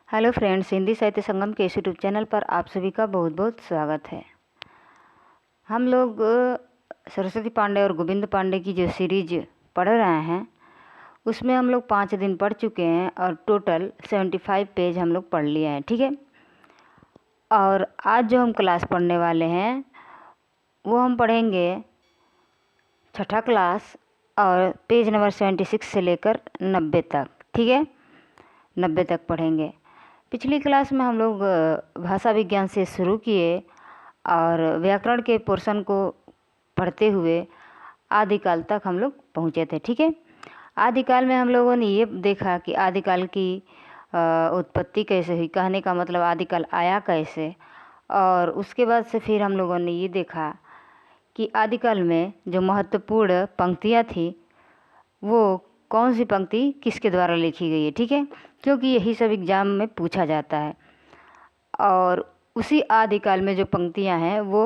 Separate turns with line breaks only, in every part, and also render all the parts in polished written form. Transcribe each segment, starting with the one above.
Hello friends, Hindi साहित्य संगम के इस यूट्यूब चैनल पर आप सभी का बहुत बहुत स्वागत है। हम लोग सरस्वती पांडे और गोविंद पांडे की जो सीरीज पढ़ रहे हैं उसमें हम लोग 5 दिन पढ़ चुके हैं और टोटल 75 पेज हम लोग पढ़ लिए हैं, ठीक है। और आज जो हम क्लास पढ़ने वाले हैं वो हम पढ़ेंगे छठा क्लास और पेज नंबर 76 से लेकर 90 तक, ठीक है। 90 तक पढ़ेंगे। पिछली क्लास में हम लोग भाषा विज्ञान से शुरू किए और व्याकरण के पोर्शन को पढ़ते हुए आदिकाल तक हम लोग पहुँचे थे, ठीक है। आदिकाल में हम लोगों ने ये देखा कि आदिकाल की उत्पत्ति कैसे हुई, कहने का मतलब आदिकाल आया कैसे। और उसके बाद से फिर हम लोगों ने ये देखा कि आदिकाल में जो महत्वपूर्ण पंक्तियाँ थी वो कौन सी पंक्ति किसके द्वारा लिखी गई है, ठीक है, क्योंकि यही सब एग्ज़ाम में पूछा जाता है। और उसी आदिकाल में जो पंक्तियां हैं वो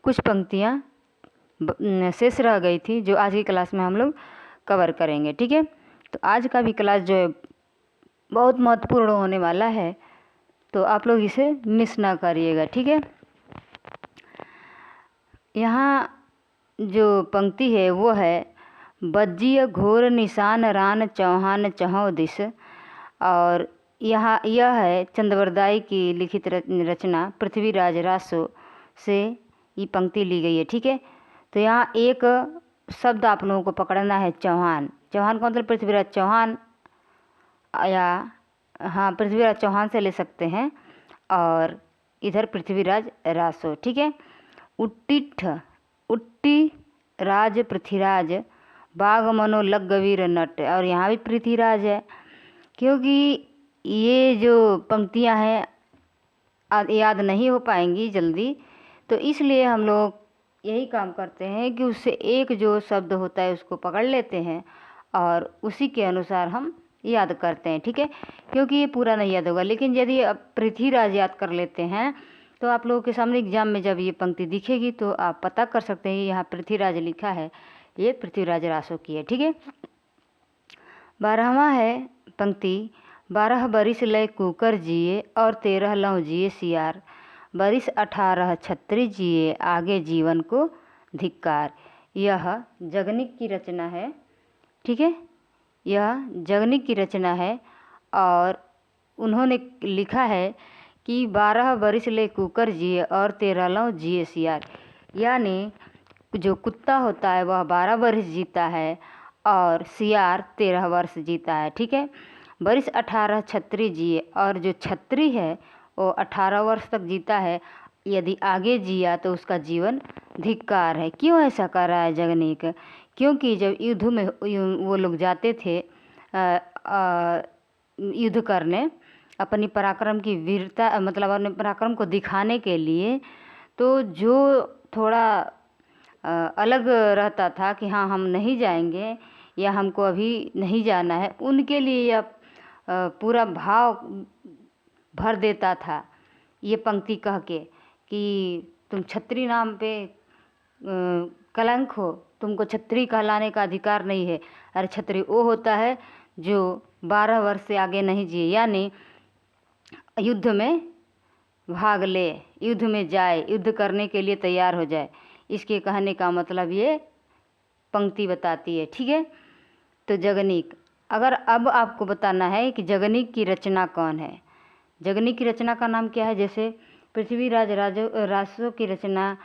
कुछ पंक्तियां शेष रह गई थी जो आज की क्लास में हम लोग कवर करेंगे, ठीक है। तो आज का भी क्लास जो है बहुत महत्वपूर्ण होने वाला है, तो आप लोग इसे मिस ना करिएगा, ठीक है। यहाँ जो पंक्ति है वो है बज्जिय घोर निशान रान चौहान चहौ दिस। और यहाँ यह है चंद्रवरदाई की लिखित रचना पृथ्वीराज रासो से ये पंक्ति ली गई है, ठीक है। तो यहाँ एक शब्द आप लोगों को पकड़ना है, चौहान। चौहान का मतलब पृथ्वीराज चौहान, या हाँ पृथ्वीराज चौहान से ले सकते हैं, और इधर पृथ्वीराज रासो, ठीक है। उट्टिठ उट्टी राज पृथ्वीराज बाघ मनो लग गवीर नट। और यहाँ भी पृथ्वीराज है, क्योंकि ये जो पंक्तियाँ हैं याद नहीं हो पाएंगी जल्दी, तो इसलिए हम लोग यही काम करते हैं कि उससे एक जो शब्द होता है उसको पकड़ लेते हैं और उसी के अनुसार हम याद करते हैं, ठीक है। क्योंकि ये पूरा नहीं याद होगा, लेकिन यदि आप पृथ्वीराज याद कर लेते हैं तो आप लोगों के सामने एग्जाम में जब ये पंक्ति दिखेगी तो आप पता कर सकते हैं यहाँ पृथ्वीराज लिखा है, ये पृथ्वीराज रासो की है, ठीक है। 12वां है पंक्ति 12 बरिस लय कुकर जिए और 13 लौ जिए सियार, बरिस 18 छत्री जिए आगे जीवन को धिक्कार। यह जगनिक की रचना है, ठीक है। यह जगनिक की रचना है और उन्होंने लिखा है कि 12 बरिस लय कुकर जिए और 13 लौ जिए सियार। यानी जो कुत्ता होता है वह 12 वर्ष जीता है और सियार 13 वर्ष जीता है, ठीक है। बरिस 18 छत्री जिए, और जो छत्री है वो 18 वर्ष तक जीता है, यदि आगे जिया तो उसका जीवन धिक्कार है। क्यों ऐसा कर रहा है जगनीक? क्योंकि जब युद्ध में वो लोग जाते थे युद्ध करने, अपनी पराक्रम की वीरता मतलब अपने पराक्रम को दिखाने के लिए, तो जो थोड़ा अलग रहता था कि हाँ हम नहीं जाएंगे या हमको अभी नहीं जाना है, उनके लिए यह पूरा भाव भर देता था ये पंक्ति कह के कि तुम छत्री नाम पे कलंक हो, तुमको छत्री कहलाने का अधिकार नहीं है। अरे छत्री वो होता है जो 12 वर्ष से आगे नहीं जिए, यानी युद्ध में भाग ले, युद्ध में जाए, युद्ध करने के लिए तैयार हो जाए। इसके कहने का मतलब ये पंक्ति बताती है, ठीक है। तो जगनीक, अगर अब आपको बताना है कि जगनीक की रचना कौन है, जगनीक की रचना का नाम क्या है। जैसे पृथ्वीराज रासो की रचना,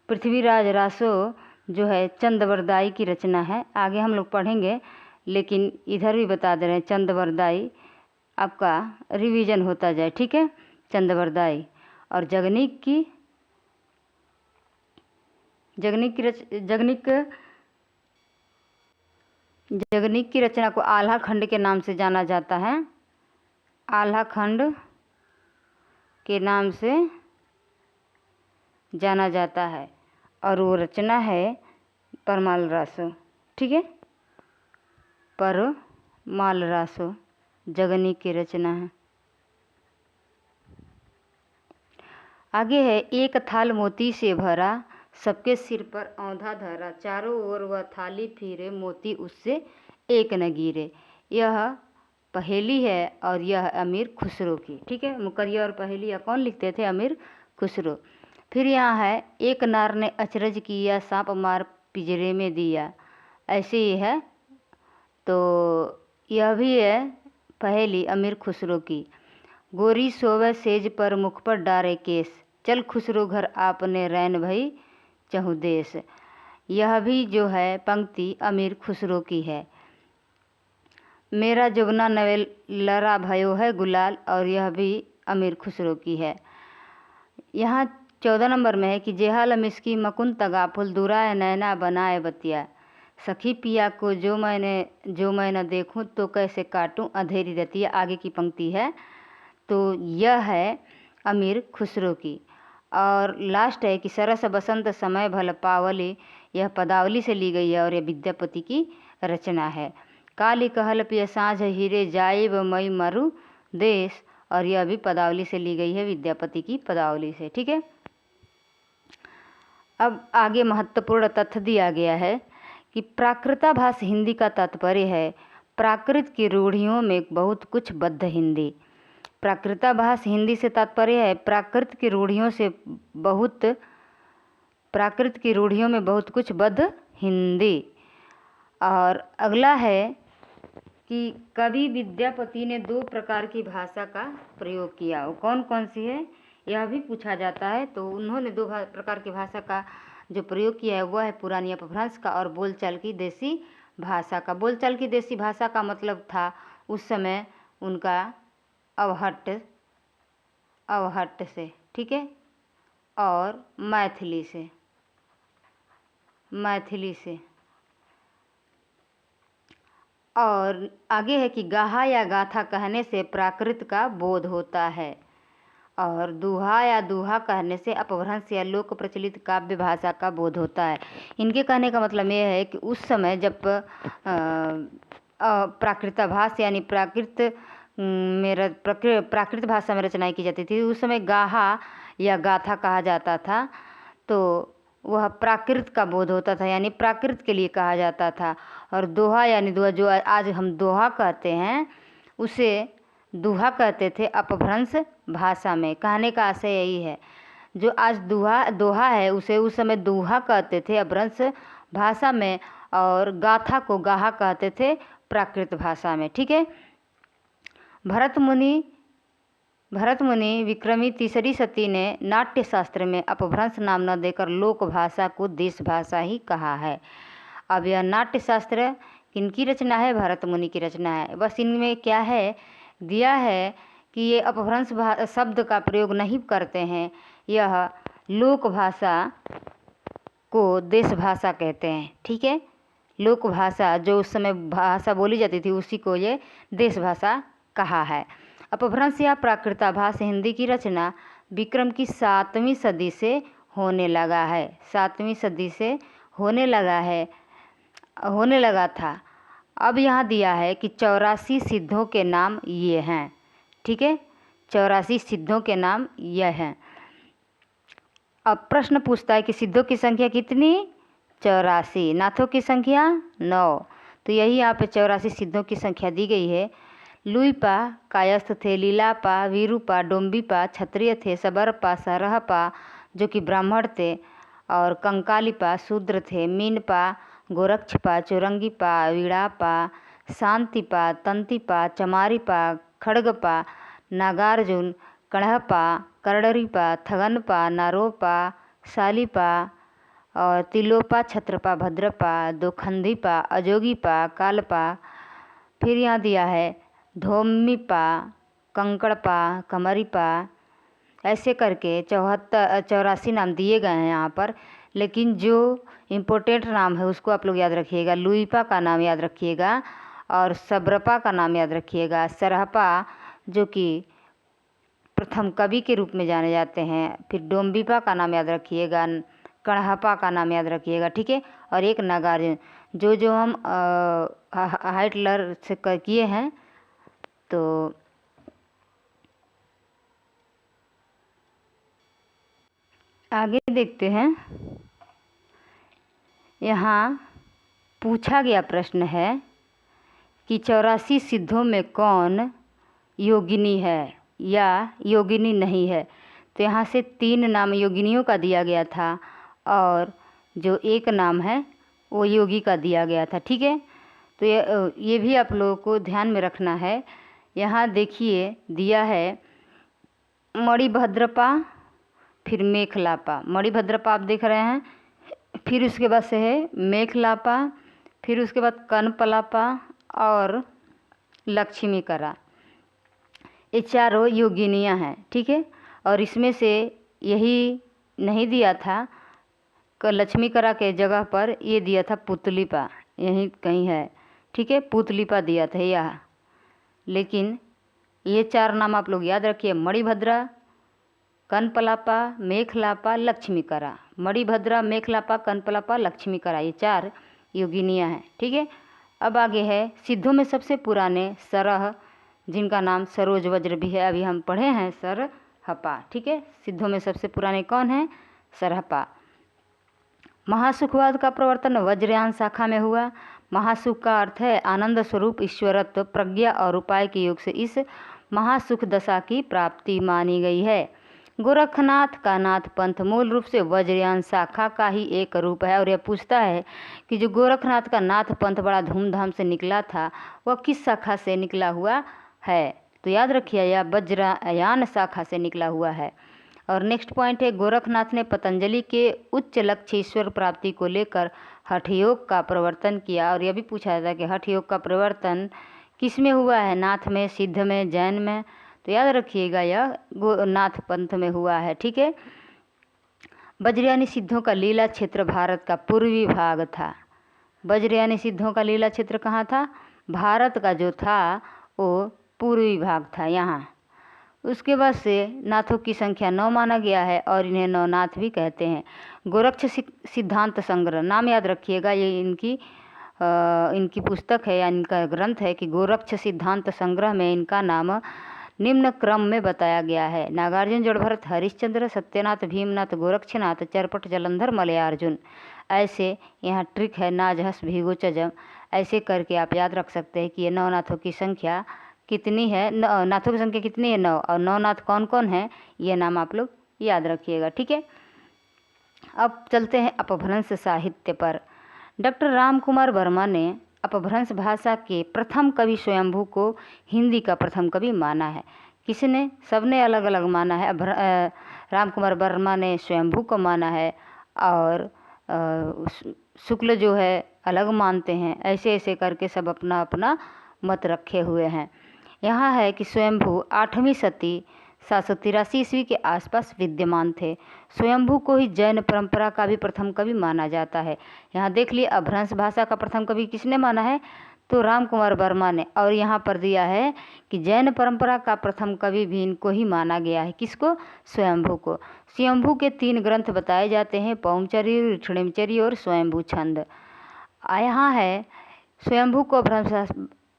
पृथ्वीराज रासो जो है चंद्रवरदाई की रचना है। आगे हम लोग पढ़ेंगे, लेकिन इधर भी बता दे रहे हैं चंद्रवरदाई, आपका रिवीजन होता जाए, ठीक है। चंद्रवरदाई और जगनीक की रचना को आल्हा खंड के नाम से जाना जाता है, आल्हा खंड के नाम से जाना जाता है, और वो रचना है परमाल रासो, ठीक है। परमाल रासो जगनीक की रचना है। आगे है एक थाल मोती से भरा, सबके सिर पर औंधा धरा, चारों ओर वह थाली फिरे, मोती उससे एक न गिरे। यह पहेली है और यह अमीर खुसरो की। ठीक है, मुकरिया और पहेलियाँ कौन लिखते थे? अमीर खुसरो। फिर यहाँ है, एक नार ने अचरज किया, सांप मार पिंजरे में दिया। ऐसे ही है, तो यह भी है पहेली अमीर खुसरो की। गोरी सोवे सेज पर, मुख पर डारे केस, चल खुसरो घर आपने रैन भई चहुँ देश। यह भी जो है पंक्ति अमीर खुसरो की है। मेरा जुबना नवेल लरा भयो है गुलाल, और यह भी अमीर खुसरो की है। यहाँ 14 नंबर में है कि जेहाल मिसकी मकुन तगाफुल, दुराए नैना बनाए बतिया, सखी पिया को जो मैं न देखूं तो कैसे काटूं अंधेरी रतिया। आगे की पंक्ति है, तो यह है अमीर खुसरो की। और लास्ट है कि सरस बसंत समय भल पावली, यह पदावली से ली गई है और यह विद्यापति की रचना है। काली कहल पिय साँझ हीरे, जाइब मई मरु देश, और यह भी पदावली से ली गई है, विद्यापति की पदावली से। ठीक है, अब आगे महत्वपूर्ण तथ्य दिया गया है कि प्राकृताभास हिंदी का तात्पर्य है प्राकृत की रूढ़ियों में बहुत कुछ बद्ध हिंदी। प्राकृताभास हिंदी से तात्पर्य है प्राकृत की रूढ़ियों में बहुत कुछ बद्ध हिंदी। और अगला है कि कवि विद्यापति ने 2 प्रकार की भाषा का प्रयोग किया। वो कौन कौन सी है, यह भी पूछा जाता है। तो उन्होंने 2 प्रकार की भाषा का जो प्रयोग किया है वह है पुरानी अपभ्रंश का और बोलचाल की देसी भाषा का। बोलचाल की देसी भाषा का मतलब था उस समय उनका अवहट्ट से, ठीक है, और मैथिली से। और आगे है कि गाहा या गाथा कहने से प्राकृत का बोध होता है, और दूहा या दूहा कहने से अपभ्रंश या लोक प्रचलित काव्य भाषा का बोध होता है। इनके कहने का मतलब यह है कि उस समय जब प्राकृताभास यानी प्राकृत भाषा में रचनाएं की जाती थी, उस समय गाहा या गाथा कहा जाता था, तो वह प्राकृत का बोध होता था, यानी प्राकृत के लिए कहा जाता था। और दोहा यानी दोहा, जो आज हम दोहा कहते हैं, उसे दोहा कहते थे अपभ्रंश भाषा में। कहने का आशय यही है, जो आज दोहा है उसे उस समय दोहा कहते थे अपभ्रंश भाषा में, और गाथा को गाहा कहते थे प्राकृत भाषा में। ठीक है, भरत मुनि विक्रमी तीसरी सती ने नाट्य शास्त्र में अपभ्रंश नाम न देकर लोक भाषा को देश भाषा ही कहा है। अब यह नाट्य शास्त्र किनकी रचना है? भरत मुनि की रचना है। बस इनमें क्या है दिया है कि ये अपभ्रंश शब्द का प्रयोग नहीं करते हैं, यह लोक भाषा को देश भाषा कहते हैं। ठीक है, लोक भाषा जो उस समय भाषा बोली जाती थी उसी को ये देश भाषा कहा है। अपभ्रंश या प्राकृताभास हिंदी की रचना विक्रम की 7वीं सदी से होने लगा है। 7वीं सदी से होने लगा था। अब यहाँ दिया है कि 84 सिद्धों के नाम ये हैं। ठीक है, 84 सिद्धों के नाम यह हैं। अब प्रश्न पूछता है कि सिद्धों की संख्या कितनी? 84। नाथों की संख्या 9। तो यही यहाँ पे 84 सिद्धों की संख्या दी गई है। लुईपा कायस्थ थे, लीलापा, वीरूपा, डोम्बीपा क्षत्रिय थे, सबरपा सरहपा जो कि ब्राह्मण थे, और कंकालीपा शूद्र थे, मीनपा गोरक्षपा, चौरंगीपा, वीड़ापा, शांतिपा, तंतिपा, चमारीपा, खड़गपा, नागार्जुन, कणहपा, करडरीपा, थगनपा, नारोपा, शालीपा, और तिलोपा, छत्रपा, भद्रपा, दोखंदीपा, अजोगीपा, कालपा। फिर यहाँ दिया है धोमीपा, कंकड़पा, कमरीपा, ऐसे करके 84 नाम दिए गए हैं यहाँ पर। लेकिन जो इम्पोर्टेंट नाम है उसको आप लोग याद रखिएगा। लुईपा का नाम याद रखिएगा, और सबरपा का नाम याद रखिएगा, सरहपा जो कि प्रथम कवि के रूप में जाने जाते हैं, फिर डोम्बीपा का नाम याद रखिएगा, कणहपा का नाम याद रखिएगा। ठीक है, और एक नागार्जुन जो हम हाइटलर से किए हैं। तो आगे देखते हैं। यहाँ पूछा गया प्रश्न है कि 84 सिद्धों में कौन योगिनी है या योगिनी नहीं है। तो यहाँ से 3 नाम योगिनियों का दिया गया था और जो एक नाम है वो योगी का दिया गया था। ठीक है, तो ये भी आप लोगों को ध्यान में रखना है। यहाँ देखिए दिया है मणिभद्रपा, फिर मेखलापा। मणिभद्रपा आप देख रहे हैं, फिर उसके बाद से है मेखलापा, फिर उसके बाद कनपलापा और लक्ष्मीकरा। ये चारों योगिनियाँ हैं। ठीक है, और इसमें से यही नहीं दिया था, लक्ष्मीकरा के जगह पर ये दिया था पुतलीपा, यहीं कहीं है। ठीक है, पुतलीपा दिया था यह। लेकिन ये 4 नाम आप लोग याद रखिए, मणिभद्रा, कनपलापा, मेखलापा, लक्ष्मीकरा। मणिभद्रा, मेखलापा, कनपलापा, लक्ष्मीकरा, ये 4 योगिनियाँ हैं। ठीक है, अब आगे है सिद्धों में सबसे पुराने सरह, जिनका नाम सरोज वज्र भी है, अभी हम पढ़े हैं सरहपा। ठीक है, सिद्धों में सबसे पुराने कौन हैं? सरहपा। महासुखवाद का प्रवर्तन वज्रयान शाखा में हुआ। महासुख का अर्थ है आनंद स्वरूप ईश्वरत्व, प्रज्ञा और उपाय के योग से इस महासुख दशा की प्राप्ति मानी गई है। गोरखनाथ का नाथ पंथ मूल रूप से वज्रयान शाखा का ही एक रूप है। और यह पूछता है कि जो गोरखनाथ का नाथ पंथ बड़ा धूमधाम से निकला था वह किस शाखा से निकला हुआ है? तो याद रखिए यह वज्रयान शाखा से निकला हुआ है। और नेक्स्ट पॉइंट है गोरखनाथ ने पतंजलि के उच्च लक्ष्य ईश्वर प्राप्ति को लेकर हठ योग का प्रवर्तन किया। और यह भी पूछा था कि हठ योग का प्रवर्तन किस में हुआ है? नाथ में, सिद्ध में, जैन में? तो याद रखिएगा यह नाथ पंथ में हुआ है। ठीक है, वज्रयानी सिद्धों का लीला क्षेत्र भारत का पूर्वी भाग था। वज्रयानी सिद्धों का लीला क्षेत्र कहाँ था? भारत का जो था वो पूर्वी भाग था यहाँ। उसके बाद से नाथों की संख्या 9 माना गया है और इन्हें नवनाथ भी कहते हैं। गोरक्ष सिद्धांत संग्रह, नाम याद रखिएगा, ये इनकी पुस्तक है या इनका ग्रंथ है कि गोरक्ष सिद्धांत संग्रह में इनका नाम निम्न क्रम में बताया गया है। नागार्जुन, जड़भरत, हरिश्चंद्र, सत्यनाथ, भीमनाथ, गोरक्षनाथ, चरपट, जलंधर, मलयार्जुन। ऐसे यहाँ ट्रिक है, नाजहस, भीगो, चजम, ऐसे करके आप याद रख सकते हैं कि ये नवनाथों की संख्या कितनी है। नाथों की संख्या कितनी है? 9। और नवनाथ कौन कौन है ये नाम आप लोग याद रखिएगा। ठीक है, अब चलते हैं अपभ्रंश साहित्य पर। डॉक्टर राम कुमार वर्मा ने अपभ्रंश भाषा के प्रथम कवि स्वयंभू को हिंदी का प्रथम कवि माना है। किसने? सबने अलग अलग माना है। राम कुमार वर्मा ने स्वयंभू को माना है और शुक्ल जो है अलग मानते हैं। ऐसे ऐसे करके सब अपना अपना मत रखे हुए हैं। यहाँ है कि स्वयंभू 8वीं शती 783 ईस्वी के आसपास विद्यमान थे। स्वयंभू को ही जैन परंपरा का भी प्रथम कवि माना जाता है। यहाँ देख लिए अपभ्रंश भाषा का प्रथम कवि किसने माना है? तो राम कुमार वर्मा ने। और यहाँ पर दिया है कि जैन परंपरा का प्रथम कवि भी इनको ही माना गया है। किसको? स्वयंभू को। स्वयंभू के 3 ग्रंथ बताए जाते हैं, पौंचरी, ऋक्षणेमचरी और स्वयंभू छंद। यहाँ है स्वयंभू को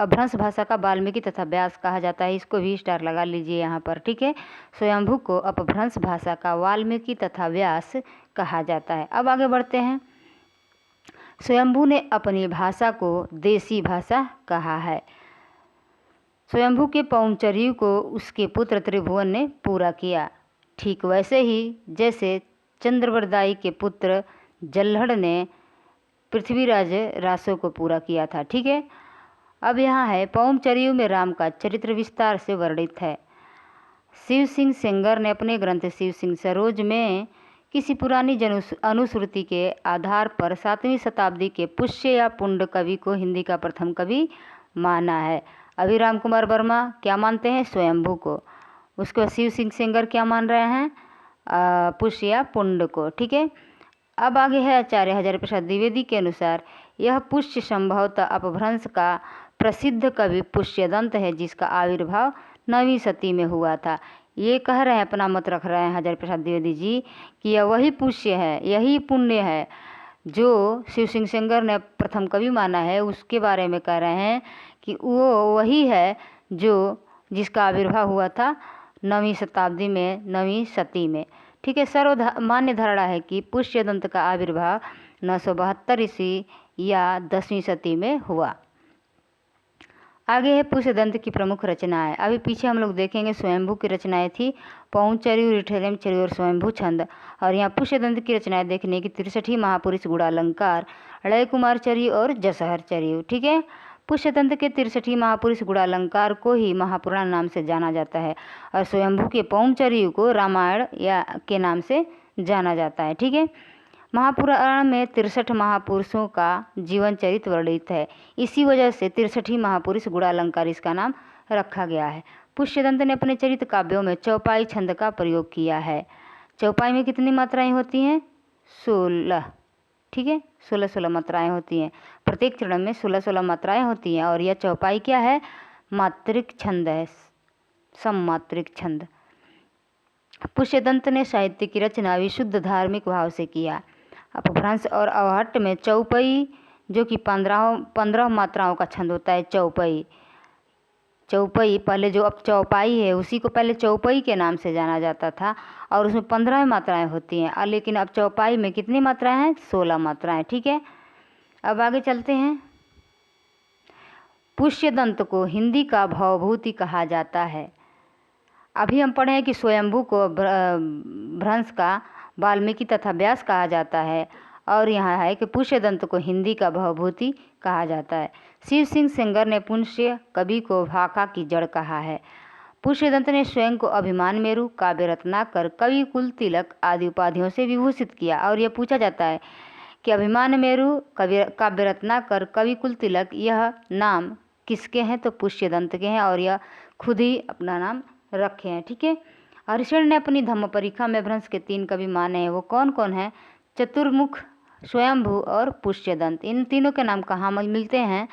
अपभ्रंश भाषा का वाल्मीकि तथा व्यास कहा जाता है। इसको भी स्टार लगा लीजिए यहाँ पर। ठीक है, स्वयंभू को अपभ्रंश भाषा का वाल्मीकि तथा व्यास कहा जाता है। अब आगे बढ़ते हैं। स्वयंभू ने अपनी भाषा को देसी भाषा कहा है। स्वयंभू के पौंचर्यु को उसके पुत्र त्रिभुवन ने पूरा किया। ठीक वैसे ही जैसे चंद्रवरदाई के पुत्र जल्हड़ ने पृथ्वीराज रासो को पूरा किया था। ठीक है, अब यहाँ है पौंचर्यु में राम का चरित्र विस्तार से वर्णित है। शिव सिंह सेंगर ने अपने ग्रंथ शिव सिंह सरोज में किसी पुरानी अनुश्रुति के आधार पर 7वीं शताब्दी के पुष्य या पुंड कवि को हिंदी का प्रथम कवि माना है। अभी राम कुमार वर्मा क्या मानते हैं? स्वयंभू को। उसके बाद शिव सिंह सेंगर क्या मान रहे हैं? पुष्य या पुंड को। ठीक है, अब आगे है आचार्य हजारी प्रसाद द्विवेदी के अनुसार यह पुष्य संभवतः अपभ्रंश का प्रसिद्ध कवि पुष्यदंत है, जिसका आविर्भाव 9वीं शती में हुआ था। ये कह रहे हैं, अपना मत रख रहे हैं हजारी प्रसाद द्विवेदी जी कि यह वही पुष्य है, यही पुण्य है जो शिव सिंह सेंगर ने प्रथम कवि माना है। उसके बारे में कह रहे हैं कि वो वही है जिसका आविर्भाव हुआ था 9वीं शताब्दी में, 9वीं शती में। ठीक है, सर्वमान्य धारणा है कि पुष्यदंत का आविर्भाव 972 ईस्वी या 10वीं शती में हुआ। आगे है पुष्यदंत की प्रमुख रचनाएं। अभी पीछे हम लोग देखेंगे स्वयंभू की रचनाएं थी, पौंचर्यु, रिठेलम और स्वयंभू छंद। और यहाँ पुष्यदंत की रचनाएं देखने की 63 महापुरुष गुणालंकार, लय कुमार चर्य और जसहर चर्य। ठीक है, पुष्यदंत के 63 महापुरुष गुणालंकार को ही महापुराण नाम से जाना जाता है और स्वयंभू के पौंचर्यु को रामायण या के नाम से जाना जाता है। ठीक है, महापुराण में 63 महापुरुषों का जीवन चरित्र वर्णित है, इसी वजह से 63 महापुरुष गुणालंकार इसका नाम रखा गया है। पुष्यदंत ने अपने चरित्र काव्यों में चौपाई छंद का प्रयोग किया है। चौपाई में कितनी मात्राएं होती हैं? 16। ठीक है, 16 मात्राएं होती हैं, प्रत्येक चरण में 16 मात्राएं होती हैं। और यह चौपाई क्या है? मात्रिक छंद है, सममात्रिक छंद। पुष्यदंत ने साहित्य की रचना विशुद्ध धार्मिक भाव से किया। अपभ्रंश और अवहट्ट में चौपाई, जो कि 15 मात्राओं का छंद होता है, चौपाई पहले जो अब चौपाई है उसी को पहले चौपाई के नाम से जाना जाता था और उसमें 15 मात्राएं होती हैं, लेकिन अब चौपाई में कितनी मात्राएं हैं? 16 मात्राएं। ठीक है, अब आगे चलते हैं। पुष्यदंत को हिंदी का भवभूति कहा जाता है। अभी हम पढ़े हैं कि स्वयंभू को भ्रंश का वाल्मीकि तथा व्यास कहा जाता है और यहाँ है कि पुष्यदंत को हिंदी का भवभूति कहा जाता है। शिव सिंह सेंगर ने पुष्य कवि को भाका की जड़ कहा है। पुष्यदंत ने स्वयं को अभिमान मेरु, काव्य रत्नाकर, कवि कुल तिलक आदि उपाधियों से विभूषित किया। और यह पूछा जाता है कि अभिमान मेरु, काव्य रत्नाकर, कवि कुल तिलक, यह नाम किसके हैं? तो पुष्यदंत के हैं और यह खुद ही अपना नाम रखे हैं। ठीक है, हरिशरण ने अपनी धम्म परीक्षा में भ्रंश के 3 कवि माने हैं। वो कौन कौन हैं? चतुर्मुख, स्वयंभू और पुष्यदंत। इन तीनों के नाम कहाँ मिलते हैं?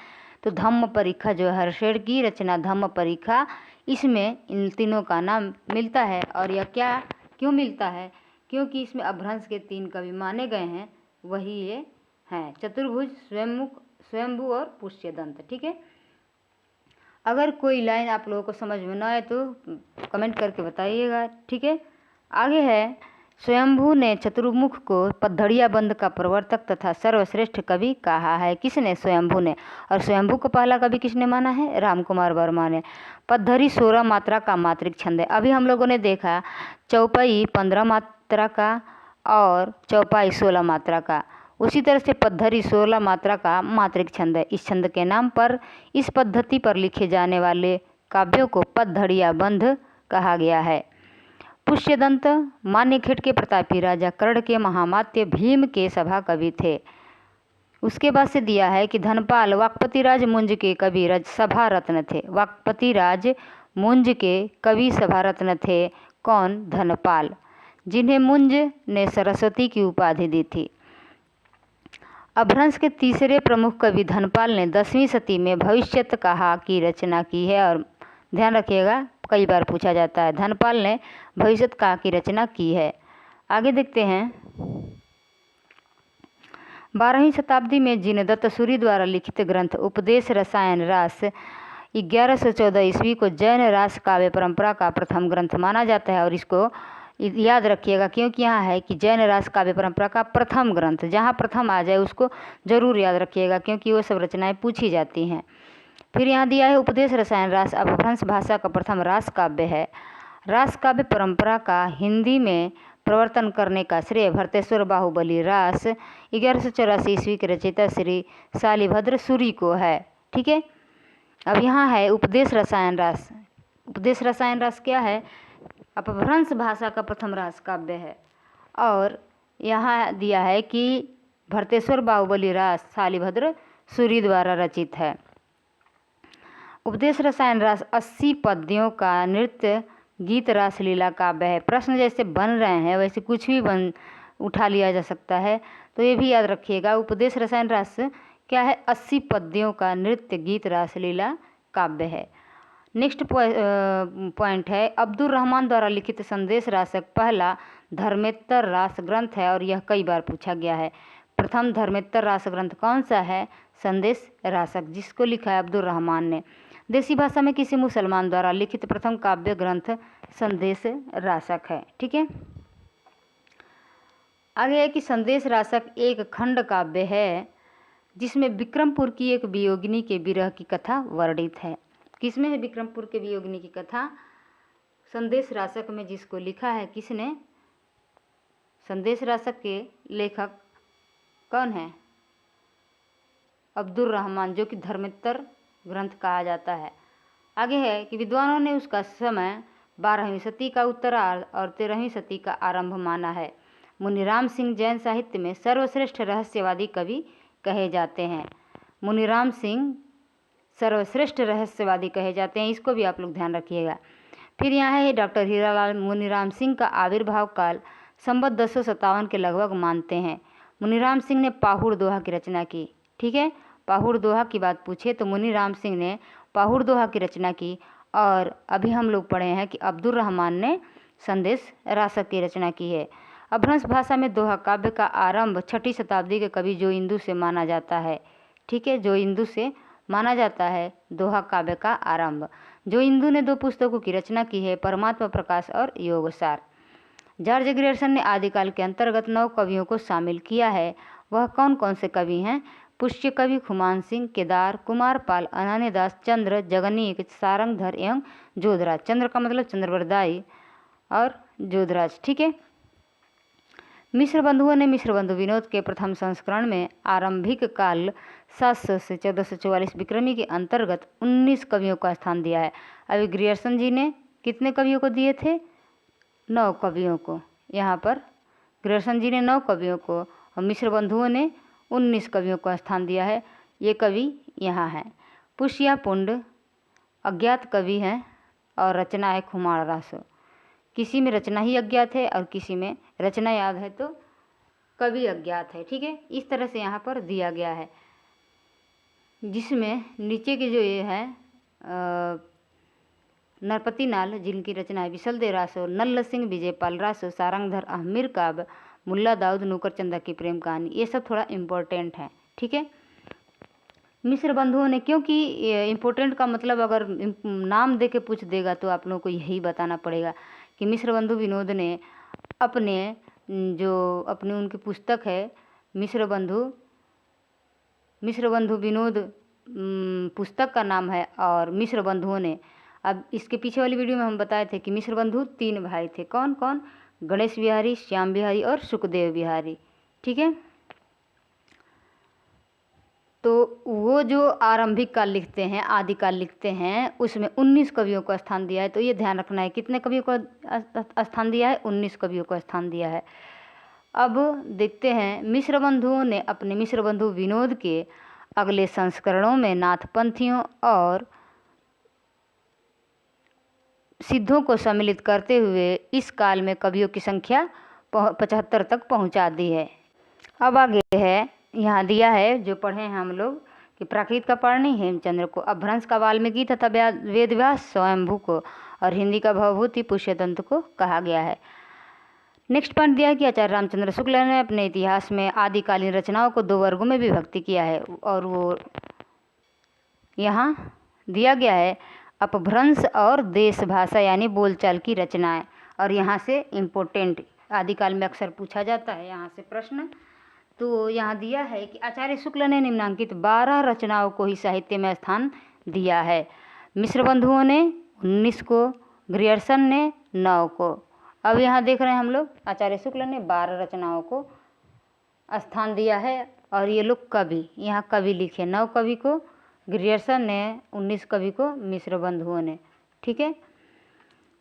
तो धम्म परीक्षा जो है हर्षण की रचना धम्म परीक्षा, इसमें इन तीनों का नाम मिलता है। और यह क्या क्यों मिलता है? क्योंकि इसमें अपभ्रंश के 3 कवि माने गए हैं, वही ये हैं, चतुर्भुज, स्वयंमुख, स्वयंभू और पुष्यदंत। ठीक है, अगर कोई लाइन आप लोगों को समझ में ना आए तो कमेंट करके बताइएगा। ठीक है, आगे है स्वयंभू ने चतुर्मुख को पद्धड़िया बंद का प्रवर्तक तथा सर्वश्रेष्ठ कवि कहा है। किसने? स्वयंभू ने। और स्वयंभू को पहला कवि किसने माना है? रामकुमार वर्मा ने। पद्धरी 16 मात्रा का मात्रिक छंद है। अभी हम लोगों ने देखा चौपाई 15 मात्रा का और चौपाई 16 मात्रा का, उसी तरह से पद्धरी 16 मात्रा का मात्रिक छंद है। इस छंद के नाम पर इस पद्धति पर लिखे जाने वाले काव्यों को पद्धड़िया बंध कहा गया है। पुष्यदंत मान्यखेट के प्रतापी राजा कर्ण के महामात्य भीम के सभा कवि थे। उसके बाद से दिया है कि धनपाल वाकपति राज मुंज के कवि सभा रत्न थे। वाकपति राज मुंज के कवि सभा रत्न थे कौन? धनपाल, जिन्हें मुंज ने सरस्वती की उपाधि दी थी। अपभ्रंश के तीसरे प्रमुख कवि धनपाल ने 10वीं शती में भविष्यत कहा की रचना की है। और ध्यान रखिएगा, कई बार पूछा जाता है, धनपाल ने भविष्यत कहा की रचना की है। आगे देखते हैं। 12वीं शताब्दी में जिनदत्त सूरि द्वारा लिखित ग्रंथ उपदेश रसायन रास 1114 ईस्वी को जैन रास काव्य परंपरा का प्रथम ग्रंथ माना जाता है। और इसको याद रखिएगा, क्योंकि यहाँ है कि जैन रास काव्य परंपरा का प्रथम ग्रंथ, जहाँ प्रथम आ जाए उसको जरूर याद रखिएगा, क्योंकि वो सब रचनाएं पूछी जाती हैं। फिर यहाँ दिया है उपदेश रसायन रास अपभ्रंश भाषा का प्रथम रास काव्य है। रास काव्य परंपरा का हिंदी में प्रवर्तन करने का श्रेय भरतेश्वर बाहुबली रास 1184 ईस्वी के रचयिता श्री शालिभद्र सूरि को है। ठीक है, अब यहाँ है उपदेश रसायन रास। उपदेश रसायन रास क्या है? अपभ्रंश भाषा का प्रथम रास काव्य है। और यहाँ दिया है कि भरतेश्वर बाहुबली रास शालिभद्र सूरि द्वारा रचित है। उपदेश रसायन रास 80 पद्यों का नृत्य गीत रास लीला काव्य है। प्रश्न जैसे बन रहे हैं वैसे कुछ भी उठा लिया जा सकता है, तो ये भी याद रखिएगा। उपदेश रसायन रास क्या है? 80 पद्यों का नृत्य गीत रास लीला काव्य है। नेक्स्ट पॉइंट है अब्दुल रहमान द्वारा लिखित संदेश रासक पहला धर्मेत्तर रास ग्रंथ है और यह कई बार पूछा गया है। प्रथम धर्मेत्तर रास ग्रंथ कौन सा है? संदेश रासक, जिसको लिखा है अब्दुल रहमान ने। देसी भाषा में किसी मुसलमान द्वारा लिखित प्रथम काव्य ग्रंथ संदेश रासक है। ठीक है, आगे है कि संदेश रासक एक खंड काव्य है जिसमें विक्रमपुर की एक वियोगिनी के विरह की कथा वर्णित है। किसमें है विक्रमपुर के वियोगिनी की कथा? संदेश रासक में, जिसको लिखा है किसने? संदेश रासक के लेखक कौन है? अब्दुल रहमान, जो कि धर्मेत्तर ग्रंथ कहा जाता है। आगे है कि विद्वानों ने उसका समय 12वीं सदी का उत्तरार्ध और 13वीं सदी का आरंभ माना है। मुनिराम सिंह जैन साहित्य में सर्वश्रेष्ठ रहस्यवादी कवि कहे जाते हैं। मुनिराम सिंह सर्वश्रेष्ठ रहस्यवादी कहे जाते हैं, इसको भी आप लोग ध्यान रखिएगा। फिर यहाँ है डॉक्टर हीरालाल मुनिराम सिंह का आविर्भाव काल संवत 1057 के लगभग मानते हैं। मुनिराम सिंह ने पाहुड़ दोहा की रचना की। ठीक है, पाहुड़ दोहा की बात पूछे तो मुनिराम सिंह ने पाहुड़ दोहा की रचना की। और अभी हम लोग पढ़े हैं कि अब्दुल रहमान ने संदेश रासक की रचना की है। अपभ्रंश भाषा में दोहा काव्य का आरंभ 6वीं शताब्दी के कवि जोइंदू से माना जाता है। ठीक है, जोइंदू से माना जाता है दोहा काव्य का आरंभ। जोइंदू ने 2 पुस्तकों की रचना की है, परमात्मा प्रकाश और योगसार। जॉर्ज ग्रियर्सन ने आदिकाल के अंतर्गत 9 कवियों को शामिल किया है। वह कौन कौन से कवि हैं? पुष्य कवि खुमान सिंह, केदार, कुमारपाल, अनन्यदास, चंद्र, जगनीक, सारंगधर एवं जोधराज। चंद्र का मतलब चंद्रवरदाई और जोधराज। ठीक है, मिश्र बंधुओं ने मिश्र बंधु विनोद के प्रथम संस्करण में आरंभिक काल 700 से 1444 विक्रमी के अंतर्गत 19 कवियों का स्थान दिया है। अभी ग्रियर्सन जी ने कितने कवियों को दिए थे? 9 कवियों को। यहाँ पर ग्रियर्सन जी ने 9 कवियों को और मिश्र बंधुओं ने 19 कवियों को स्थान दिया है। ये कवि यहाँ हैं। पुष्या पुंड अज्ञात कवि हैं और रचना है खुमार रासो। किसी में रचना ही अज्ञात है और किसी में रचना याद है तो कवि अज्ञात है। ठीक है, इस तरह से यहाँ पर दिया गया है, जिसमें नीचे के जो ये है नरपति नाल, जिनकी रचना है विशलदेव रासो, नल्ल सिंह, विजयपाल रासो, सारंगधर, अहमीर काब, मुल्ला दाऊद, नूकर चंदा की प्रेम कहानी, ये सब थोड़ा इम्पोर्टेंट है। ठीक है, मिश्र बंधुओं ने, क्योंकि इम्पोर्टेंट का मतलब अगर नाम दे के पूछ देगा तो आप लोगों को यही बताना पड़ेगा कि मिश्र बंधु विनोद ने अपने अपनी उनकी पुस्तक है मिश्र बंधु विनोद पुस्तक का नाम है। और मिश्र बंधुओं ने, अब इसके पीछे वाली वीडियो में हम बताए थे कि मिश्र बंधु 3 भाई थे। कौन कौन? गणेश बिहारी, श्याम बिहारी और सुखदेव बिहारी। ठीक है, तो वो जो आरंभिक काल लिखते हैं, आदिकाल लिखते हैं, उसमें 19 कवियों को स्थान दिया है। तो ये ध्यान रखना है, कितने कवियों को स्थान दिया है? 19 कवियों को स्थान दिया है। अब देखते हैं मिश्र बंधुओं ने अपने मिश्र बंधु विनोद के अगले संस्करणों में नाथपंथियों और सिद्धों को सम्मिलित करते हुए इस काल में कवियों की संख्या 75 तक पहुंचा दी है। अब आगे है, यहाँ दिया है जो पढ़े हैं हम लोग कि प्राकृत का पाणिनि हेमचंद्र को, अपभ्रंश का वाल्मीकि तथा वेदव्यास स्वयंभू को और हिंदी का भवभूति पुष्यदंत को कहा गया है। नेक्स्ट पॉइंट दिया है कि आचार्य रामचंद्र शुक्ल ने अपने इतिहास में आदिकालीन रचनाओं को 2 वर्गों में विभक्ति किया है। और वो यहाँ दिया गया है अपभ्रंश और देश भाषा यानी बोलचाल की रचनाएं। और यहाँ से इम्पोर्टेंट आदिकाल में अक्सर पूछा जाता है यहाँ से प्रश्न। तो यहाँ दिया है कि आचार्य शुक्ल ने निम्नांकित 12 रचनाओं को ही साहित्य में स्थान दिया है। मिश्र बंधुओं ने 19 को, ग्रियर्सन ने 9 को। अब यहाँ देख रहे हैं हम लोग आचार्य शुक्ल ने 12 रचनाओं को स्थान दिया है। और ये लोग कवि, यहाँ कवि लिखे 9 कवि को, ग्रियर्सन ने 19 कवि को, मिश्र बंधुओं ने। ठीक है,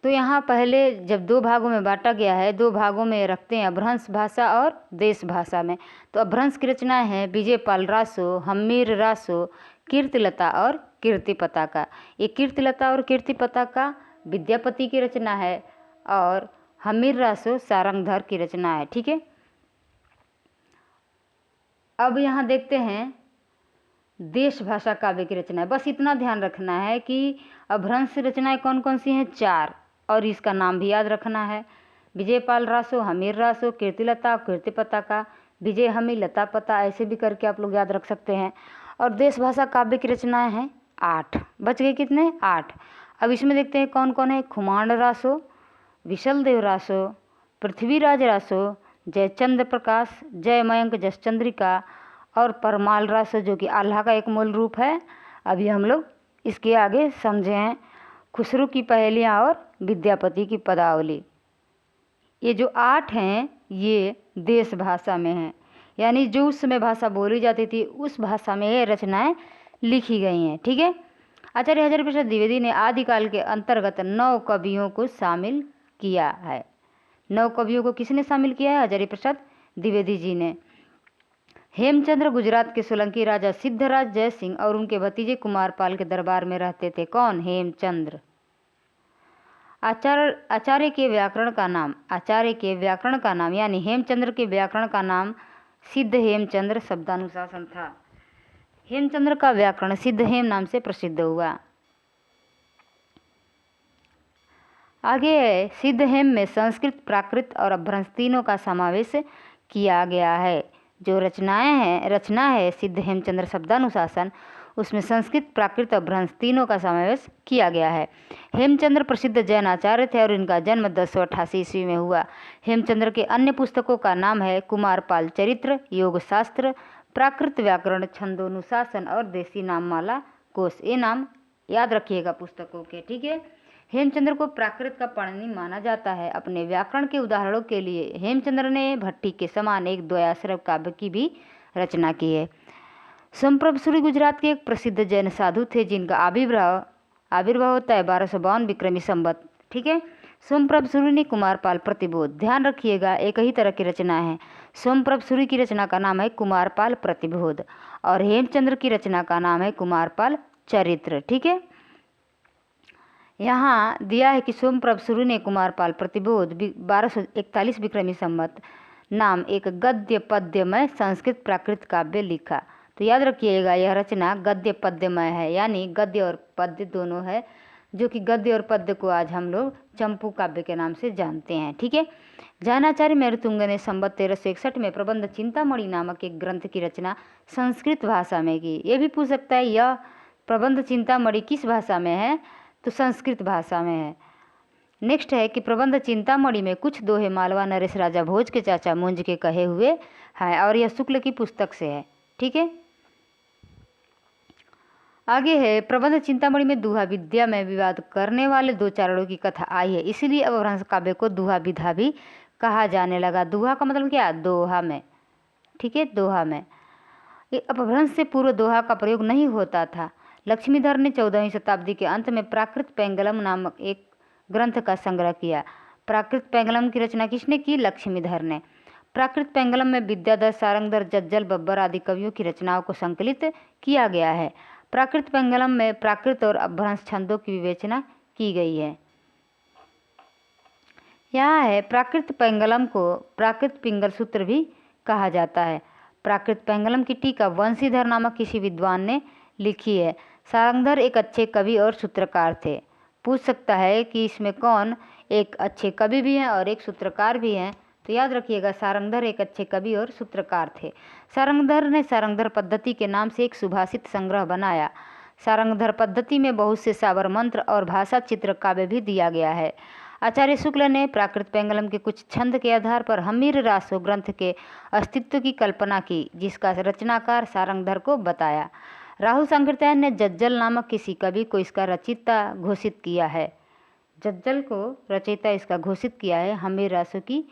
तो यहाँ पहले जब 2 भागों में बांटा गया है, 2 भागों में रखते हैं अपभ्रंश भाषा और देश भाषा में। तो अपभ्रंश की रचनाएं हैं विजयपाल रासो, हम्मीर रासो, कीर्तिलता और कीर्तिपताका। ये कीर्तिलता और कीर्तिपताका विद्यापति की रचना है और हम्मीर रासो सारंगधर की रचना है। ठीक है, अब यहाँ देखते हैं देश भाषा काव्य की रचना है। बस इतना ध्यान रखना है कि अपभ्रंश रचनाएं कौन कौन सी हैं? 4, और इसका नाम भी याद रखना है। विजयपाल रासो, हमीर रासो, कीर्तिलता, कीर्तिपताका, विजय हमी लता पता, ऐसे भी करके आप लोग याद रख सकते हैं। और देश भाषा काव्य की रचनाएं हैं 8। बच गए कितने? 8। अब इसमें देखते हैं कौन कौन है। खुमांड रासो, विशलदेव रासो, पृथ्वीराज रासो, जयचंद्र प्रकाश, जय मयंक जसचंद्रिका और परमाल रस जो कि आल्हा का एक मूल रूप है। अभी हम लोग इसके आगे समझे हैं खुसरू की पहेलियाँ और विद्यापति की पदावली। ये जो 8 हैं ये देश भाषा में हैं, यानी जो उस समय भाषा बोली जाती थी उस भाषा में ये रचनाएं लिखी गई हैं। ठीक है। आचार्य हजारी प्रसाद द्विवेदी ने आदिकाल के अंतर्गत 9 कवियों को शामिल किया है। 9 कवियों को किसने शामिल किया है? हजारी प्रसाद द्विवेदी जी ने। हेमचंद्र गुजरात के सोलंकी राजा सिद्धराज जयसिंह और उनके भतीजे कुमारपाल के दरबार में रहते थे। कौन? हेमचंद्र। आचार्य के व्याकरण का नाम, आचार्य के व्याकरण का नाम यानी हेमचंद्र के व्याकरण का नाम सिद्ध हेमचंद्र शब्दानुशासन था। हेमचंद्र का व्याकरण सिद्ध हेम नाम से प्रसिद्ध हुआ। आगे है सिद्ध हेम में संस्कृत, प्राकृत और अपभ्रंश तीनों का समावेश किया गया है। जो रचना है सिद्ध हेमचंद्र शब्दानुशासन, उसमें संस्कृत, प्राकृत और अपभ्रंश तीनों का समावेश किया गया है। हेमचंद्र प्रसिद्ध जैन आचार्य थे और इनका जन्म 1088 ईस्वी में हुआ। हेमचंद्र के अन्य पुस्तकों का नाम है कुमारपाल चरित्र, योग शास्त्र, प्राकृत व्याकरण, छंदोनुशासन और देसी नाममाला कोश। ये नाम याद रखिएगा पुस्तकों के। ठीक है। हेमचंद्र को प्राकृत का पाणिनि माना जाता है। अपने व्याकरण के उदाहरणों के लिए हेमचंद्र ने भट्टी के समान एक द्वयाश्रय काव्य की भी रचना की है। सोमप्रभ सूरी गुजरात के एक प्रसिद्ध जैन साधु थे जिनका आविर्भाव होता है 1252 विक्रमी संवत। ठीक है। सोमप्रभ सूरी ने कुमारपाल प्रतिबोध, ध्यान रखिएगा एक ही तरह की रचना है। सोमप्रभ सूरी की रचना का नाम है कुमारपाल प्रतिबोध और हेमचंद्र की रचना का नाम है कुमारपाल चरित्र। ठीक है। यहाँ दिया है कि सोमप्रभ सूरी ने कुमारपाल प्रतिबोध 1241 विक्रमी संवत नाम एक गद्य पद्यमय संस्कृत प्राकृत काव्य लिखा। तो याद रखिएगा यह रचना गद्य पद्यमय है, यानी गद्य और पद्य दोनों है, जो कि गद्य और पद्य को आज हम लोग चंपू काव्य के नाम से जानते हैं। ठीक है। जैनाचार्य मेरुतुंग ने संवत 1361 में प्रबंध चिंतामणि नामक एक ग्रंथ की रचना संस्कृत भाषा में की। ये भी पूछ सकता है यह प्रबंध चिंतामणि किस भाषा में है? तो संस्कृत भाषा में है। नेक्स्ट है कि प्रबंध चिंतामणि में कुछ दोहे मालवा नरेश राजा भोज के चाचा मुंज के कहे हुए हैं और यह शुक्ल की पुस्तक से है। ठीक है। आगे है प्रबंध चिंतामणि में दुहा विद्या में विवाद करने वाले 2 चारणों की कथा आई है, इसलिए अपभ्रंश काव्य को दुहा विधा भी कहा जाने लगा। दुहा का मतलब क्या? दोहा में। ठीक है। दोहा में अपभ्रंश से पूर्व दोहा का प्रयोग नहीं होता था। लक्ष्मीधर ने 14वीं शताब्दी के अंत में प्राकृत पैंगलम नामक एक ग्रंथ का संग्रह किया। प्राकृत पैंगलम की रचना किसने की? लक्ष्मीधर ने। प्राकृत पैंगलम में विद्याधर, सारंगधर, जज्जल, बब्बर आदि कवियों की रचनाओं को संकलित किया गया है। प्राकृत पैंगलम में प्राकृत और अपभ्रंश छंदों की विवेचना की गई है। यहाँ है प्राकृत पैंगलम को प्राकृत पिंगल सूत्र भी कहा जाता है। प्राकृत पैंगलम की टीका वंशीधर नामक किसी विद्वान ने लिखी है। सारंगधर एक अच्छे कवि और सूत्रकार थे। पूछ सकता है कि इसमें कौन एक अच्छे कवि भी हैं और एक सूत्रकार भी हैं? तो याद रखिएगा सारंगधर एक अच्छे कवि और सूत्रकार थे। सारंगधर ने सारंगधर पद्धति के नाम से एक सुभाषित संग्रह बनाया। सारंगधर पद्धति में बहुत से सावर मंत्र और भाषा चित्र काव्य भी दिया गया है। आचार्य शुक्ल ने प्राकृत पैंगलम के कुछ छंद के आधार पर हम्मीर रासो ग्रंथ के अस्तित्व की कल्पना की, जिसका रचनाकार सारंगधर को बताया। राहुल संकीर्तन ने जज्जल नामक किसी कवि को इसका रचयिता घोषित किया है। जज्जल को रचयिता इसका घोषित किया है हम्मीर रासो की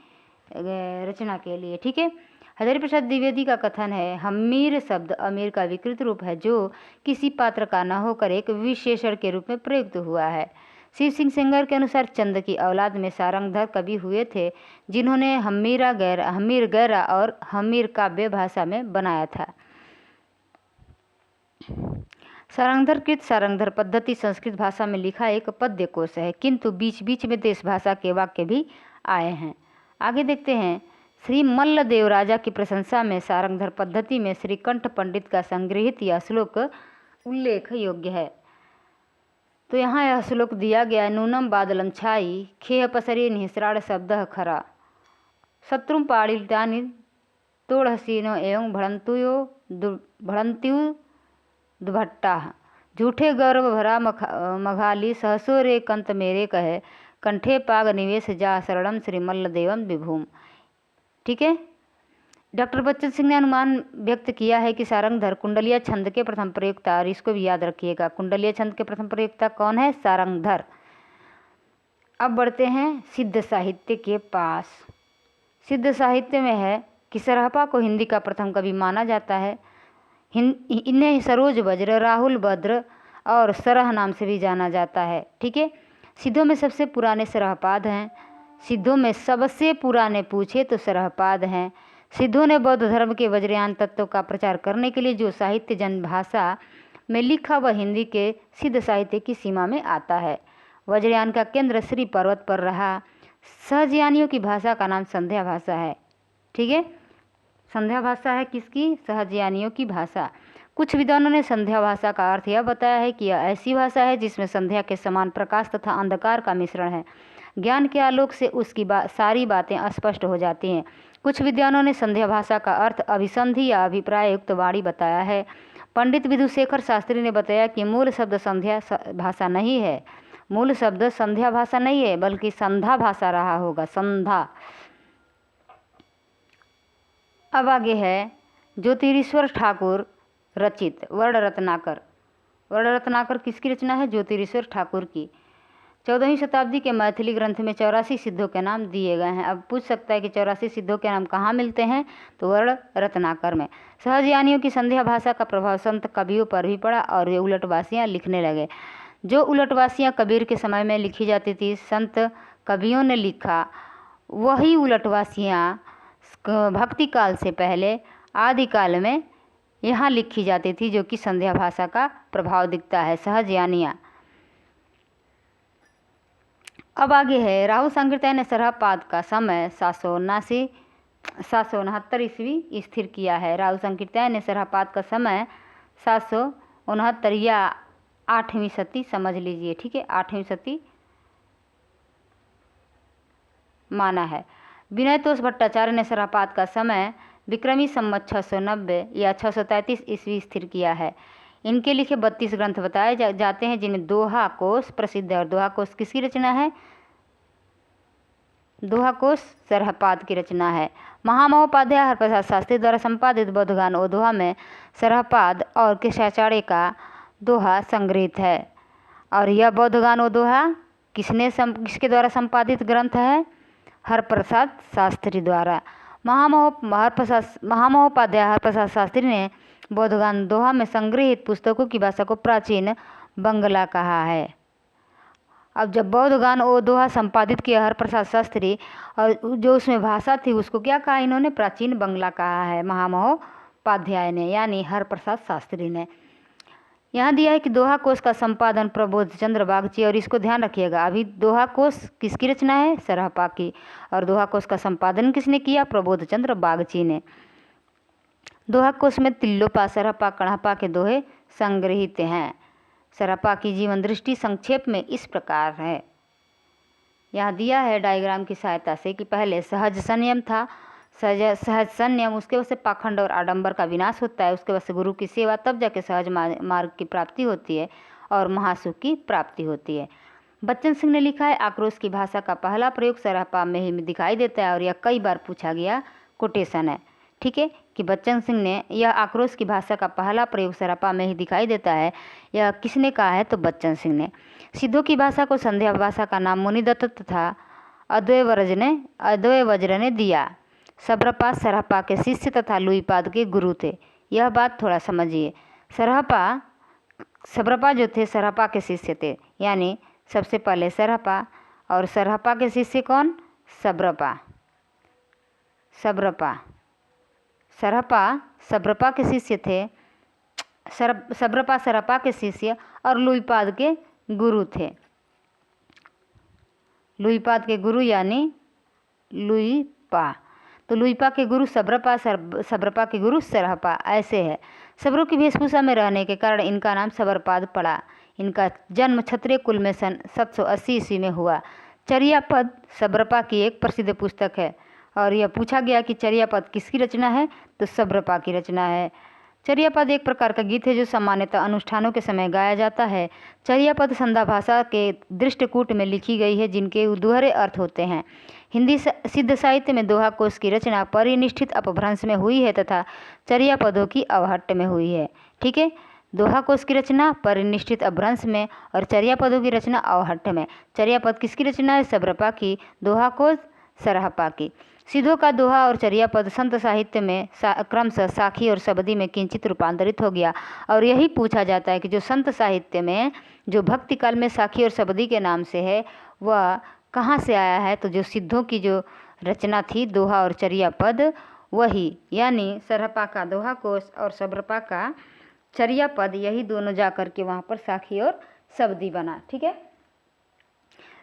रचना के लिए। ठीक है। हजारी प्रसाद द्विवेदी का कथन है हम्मीर शब्द अमीर का विकृत रूप है जो किसी पात्र का न होकर एक विशेषण के रूप में प्रयुक्त हुआ है। शिव सिंह सेंगर के अनुसार चंद की औलाद में सारंगधर कवि हुए थे जिन्होंने हम्मीर गैरा और हम्मीर काव्य भाषा में बनाया था। सारंगधर कृत सारंगधर पद्धति संस्कृत भाषा में लिखा एक पद्य कोश है, किंतु बीच बीच में देश भाषा के वाक्य भी आए हैं। आगे देखते हैं श्री मल्ल देव राजा की प्रशंसा में सारंगधर पद्धति में श्री कंठ पंडित का संग्रहित यह श्लोक उल्लेख योग्य है। तो यहाँ यह श्लोक दिया गया नूनम बादलम छाई खेह पसरी निहसराड़ शब्द खरा शत्रुम पाड़ितानि तोड़ हसीनो एवं भड़ंत्यु दुभट्टा झूठे गर्व भरा मघाली सहसो रे कंत मेरे कहे कंठे पाग निवेश जा शरणम श्री मल्ल देवम विभूम। ठीक है। डॉक्टर बच्चन सिंह ने अनुमान व्यक्त किया है कि सारंगधर कुंडलिया छंद के प्रथम प्रयोक्ता, और इसको भी याद रखिएगा, कुंडलिया छंद के प्रथम प्रयोक्ता कौन है? सारंगधर। अब बढ़ते हैं सिद्ध साहित्य के पास। सिद्ध साहित्य में है कि सरहपा को हिंदी का प्रथम कवि माना जाता है। इन्हें सरोज वज्र, राहुल भद्र और सरह नाम से भी जाना जाता है। ठीक है, सिद्धों में सबसे पुराने सरहपाद हैं। सिद्धों में सबसे पुराने पूछे तो सरहपाद हैं। सिद्धों ने बौद्ध धर्म के वज्रयान तत्वों का प्रचार करने के लिए जो साहित्य जनभाषा में लिखा वह हिंदी के सिद्ध साहित्य की सीमा में आता है। वज्रयान का केंद्र श्री पर्वत पर रहा। सहजयानियों की भाषा का नाम संध्या भाषा है। ठीक है, संध्या भाषा है किसकी? सहजयानियों की भाषा। कुछ विद्वानों ने संध्या भाषा का अर्थ यह बताया है कि यह ऐसी भाषा है जिसमें संध्या के समान प्रकाश तथा अंधकार का मिश्रण है। ज्ञान के आलोक से उसकी सारी बातें स्पष्ट हो जाती हैं। कुछ विद्वानों ने संध्या भाषा का अर्थ अभिसंधि या अभिप्राय युक्त वाणी बताया है। पंडित विधुशेखर शास्त्री ने बताया कि मूल शब्द संध्या भाषा नहीं है, मूल शब्द संध्या भाषा नहीं है बल्कि संधा भाषा रहा होगा, संधा। अब आगे है ज्योतिरीश्वर ठाकुर रचित वर्ण रत्नाकर। वर्ण रत्नाकर किसकी रचना है? ज्योतिरीश्वर ठाकुर की। 14वीं शताब्दी के मैथिली ग्रंथ में 84 सिद्धों के नाम दिए गए हैं। अब पूछ सकता है कि 84 सिद्धों के नाम कहाँ मिलते हैं? तो वर्ण रत्नाकर में। सहजयानियों की संध्या भाषा का प्रभाव संत कवियों पर भी पड़ा और वे उलटवासियाँ लिखने लगे। जो उलटवासियाँ कबीर के समय में लिखी जाती थी, संत कवियों ने लिखा, वही उलटवासियाँ भक्ति काल से पहले आदिकाल में यहाँ लिखी जाती थी, जो कि संध्या भाषा का प्रभाव दिखता है। सहजयानियाँ। अब आगे है राहु संकीर्तन ने सरहपाद का समय 769 ईस्वी स्थिर किया है। राहु संकीर्तन ने सरहपाद का समय 769 या 8वीं सदी समझ लीजिए। ठीक है, 8वीं सदी माना है। विनयतोष भट्टाचार्य ने सरहपाद का समय विक्रमी संवत 690 या 633 ईस्वी स्थिर किया है। इनके लिखे 32 ग्रंथ बताए जाते हैं, जिनमें दोहा कोश प्रसिद्ध है। और दोहा कोश किसकी रचना है? दोहा कोश सरहपाद की रचना है। महामहोपाध्याय हरप्रसाद शास्त्री द्वारा संपादित बोधगान ओ दोहा में सरहपाद और कृष्णाचार्य का दोहा संग्रहित है। और यह बोधगान ओ दोहा किसके द्वारा संपादित ग्रंथ है? हरप्रसाद शास्त्री द्वारा। महामहोपाध्याय हरप्रसाद शास्त्री ने बोधगान दोहा में संग्रहित पुस्तकों की भाषा को प्राचीन बंगला कहा है। अब जब बोधगान ओ दोहा संपादित किया हरप्रसाद शास्त्री, और जो उसमें भाषा थी उसको क्या कहा इन्होंने? प्राचीन बंगला कहा है महामहोपाध्याय ने, यानी हरप्रसाद शास्त्री ने। यहाँ दिया है कि दोहा कोश का संपादन प्रबोध चंद्र बागची, और इसको ध्यान रखिएगा, अभी दोहा कोश किसकी रचना है? सरहपा की। और दोहा कोश का संपादन किसने किया? प्रबोध चंद्र बागची ने। दोहा कोश में तिल्लोपा, सरहपा, कणहपा के दोहे संग्रहित हैं। सरहपा की जीवन दृष्टि संक्षेप में इस प्रकार है। यहाँ दिया है डायग्राम की सहायता से कि पहले सहज संयम था, सहज संयम, उसके वजह से पाखंड और आडंबर का विनाश होता है, उसके वजह से गुरु की सेवा, तब जाके सहज मार्ग की प्राप्ति होती है और महासुख की प्राप्ति होती है। बच्चन सिंह ने लिखा है, आक्रोश की भाषा का पहला प्रयोग सरहपा में ही दिखाई देता है, और यह कई बार पूछा गया कोटेशन है। ठीक है, कि बच्चन सिंह ने यह आक्रोश की भाषा का पहला प्रयोग सरहपा में ही दिखाई देता है, यह किसने कहा है? तो बच्चन सिंह ने। सिद्धों की भाषा को संध्या भाषा का नाम मुनिदत्त तथा अद्वय वज्र ने दिया। सब्रपा सरहपा के शिष्य तथा लुईपाद के गुरु थे। यह बात थोड़ा समझिए। सब्रपा जो थे सरहपा के शिष्य थे, यानी सबसे पहले सरहपा, और सरहपा के शिष्य कौन? सब्रपा। सरहपा सब्रपा के शिष्य थे। सब्रपा सरहपा के शिष्य और लुईपाद के गुरु थे। लुईपाद के गुरु यानी लुईपा। तो लुईपा के गुरु सब्रपा, सब्रपा के गुरु सरहपा, ऐसे है। सबरों की वेशभूषा में रहने के कारण इनका नाम सबरपाद पड़ा। इनका जन्म क्षत्रिय कुल में सन 780 ईस्वी में हुआ। चर्यापद सब्रपा की एक प्रसिद्ध पुस्तक है, और यह पूछा गया कि चर्यापद किसकी रचना है? तो सब्रपा की रचना है। चर्या पद एक प्रकार का गीत है जो सामान्यतः अनुष्ठानों के समय गाया जाता है। चर्या पद संध्या भाषा के दृष्टकूट में लिखी गई है, जिनके दोहरे अर्थ होते हैं। हिंदी सिद्ध साहित्य में दोहा कोश की रचना परिनिष्ठित अपभ्रंश में हुई है तथा चर्या पदों की अवहट्ट में हुई है। ठीक है, दोहा कोश की रचना परिनिष्ठित अपभ्रंश में और चर्या पदों की रचना अवहट्ट में। चर्या पद किसकी रचना है? सब्रपा की। दोहा कोश सरहपा की। सिद्धों का दोहा और चर्या पद संत साहित्य में क्रमशः साखी और शबदी में किंचित रूपांतरित हो गया। और यही पूछा जाता है कि जो संत साहित्य में जो भक्ति काल में साखी और शबदी के नाम से है वह कहाँ से आया है? तो जो सिद्धों की जो रचना थी दोहा और चर्या पद, वही यानी सरहपा का दोहा कोश और सब्रपा का चर्या पद, यही दोनों जा कर के वहाँ पर साखी और शबदी बना। ठीक है।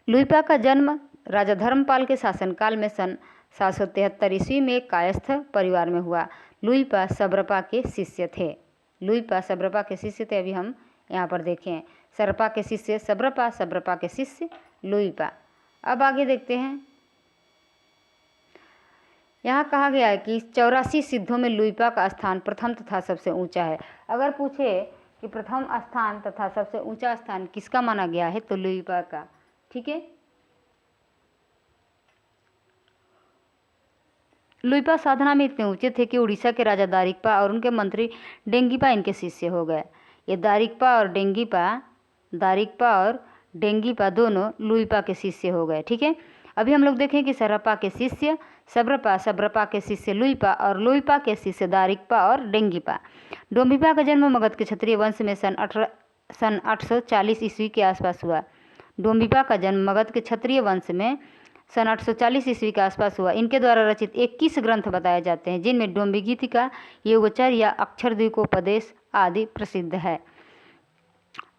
लुइपा का जन्म राजा धर्मपाल के शासनकाल में सन 773 ईस्वी में एक कायस्थ परिवार में हुआ। लुइपा सब्रपा के शिष्य थे। लुइपा सब्रपा के शिष्य थे। अभी हम यहाँ पर देखें, सरपा के शिष्य सब्रपा, सब्रपा के शिष्य लुइपा। अब आगे देखते हैं। यहाँ कहा गया है कि 84 सिद्धों में लुइपा का स्थान प्रथम तथा सबसे ऊंचा है। अगर पूछे कि प्रथम स्थान तथा सबसे ऊंचा स्थान किसका माना गया है तो लुइपा का। ठीक है। लुइपा साधना में इतने ऊंचे थे कि उड़ीसा के राजा दारिकपा और उनके मंत्री डेंगीपा इनके शिष्य हो गए। ये दारिकपा और डेंगीपा दोनों लुइपा के शिष्य हो गए। ठीक है। अभी हम लोग देखें कि सरहपा के शिष्य सब्रपा, सब्रपा के शिष्य लुइपा और लुइपा के शिष्य दारिकपा और डेंगीपा। डोम्बिपा का जन्म मगध के क्षत्रिय वंश में सन 840 ईस्वी के आसपास हुआ। डोम्बिपा का जन्म मगध के क्षत्रिय वंश में सन 840 ईस्वी के आसपास हुआ। इनके द्वारा रचित 21 ग्रंथ बताए जाते हैं, जिनमें डोम्बिगीतिका, योगचर्या, अक्षरद्वीकोपदेश आदि प्रसिद्ध है।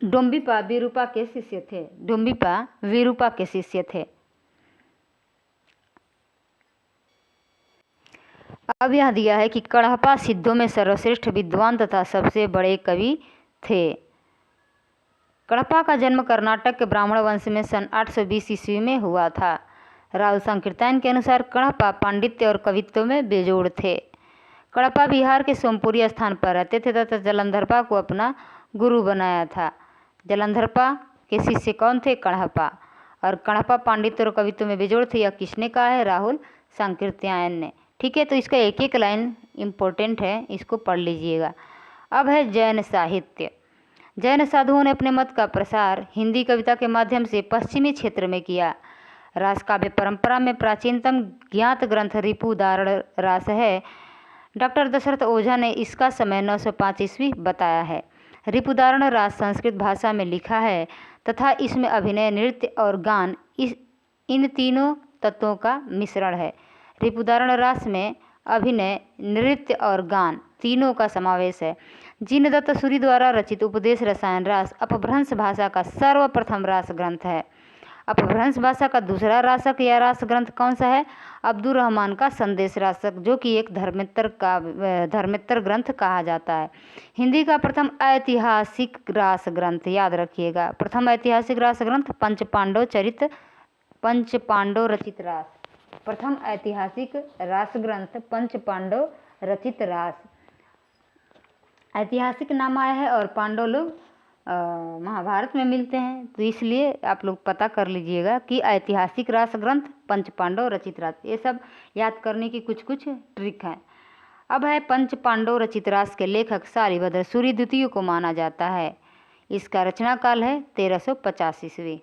डोम्बिपा विरूपा के शिष्य थे। डोम्बिपा विरूपा के शिष्य थे। अब यह दिया है कि कणहपा सिद्धों में सर्वश्रेष्ठ विद्वान तथा सबसे बड़े कवि थे। कणहपा का जन्म कर्नाटक के ब्राह्मण वंश में सन 820 ईस्वी में हुआ था। राहुल संकीर्तन के अनुसार कणहपा पांडित्य और कवित्व में बेजोड़ थे। कणहपा बिहार के सोमपुरी स्थान पर रहते थे तथा जलंधरपा को अपना गुरु बनाया था। जलंधरपा के शिष्य कौन थे? कणहपा। और कणहपा पांडित्य और कवित्व में बेजोड़ थे, यह किसने कहा है? राहुल संकीर्तन ने। ठीक है। तो इसका एक एक लाइन इम्पोर्टेंट है, इसको पढ़ लीजिएगा। अब है जैन साहित्य। जैन साधुओं ने अपने मत का प्रसार हिंदी कविता के माध्यम से पश्चिमी क्षेत्र में किया। रास काव्य परंपरा में प्राचीनतम ज्ञात ग्रंथ रिपुदारण रास है। डॉक्टर दशरथ ओझा ने इसका समय 905 ईस्वी बताया है। रिपुदारण रास संस्कृत भाषा में लिखा है तथा इसमें अभिनय, नृत्य और गान इन तीनों तत्वों का मिश्रण है। रिपुदारण रास में अभिनय, नृत्य और गान तीनों का समावेश है। जिनदत्त सूरि द्वारा रचित उपदेश रसायन रास अपभ्रंश भाषा का सर्वप्रथम रास ग्रंथ है। अपभ्रंश भाषा का दूसरा रासक या रास ग्रंथ कौन सा है? अब्दुर रहमान का संदेश रासक, जो कि एक धर्मेत्तर ग्रंथ कहा जाता है। हिंदी का प्रथम ऐतिहासिक रास ग्रंथ, याद रखिएगा, प्रथम ऐतिहासिक रास ग्रंथ पंच पांडव रचित रास। प्रथम ऐतिहासिक रास ग्रंथ पंच पांडव रचित रास। ऐतिहासिक नाम आया है और पांडव लोग महाभारत में मिलते हैं, तो इसलिए आप लोग पता कर लीजिएगा कि ऐतिहासिक रास ग्रंथ पंच पांडव रचित रास। ये सब याद करने की कुछ कुछ ट्रिक है। अब है पंच पांडव रचित रास के लेखक शालिभद्र सूरि द्वितीय को माना जाता है। इसका रचना काल है 1350 ईस्वी।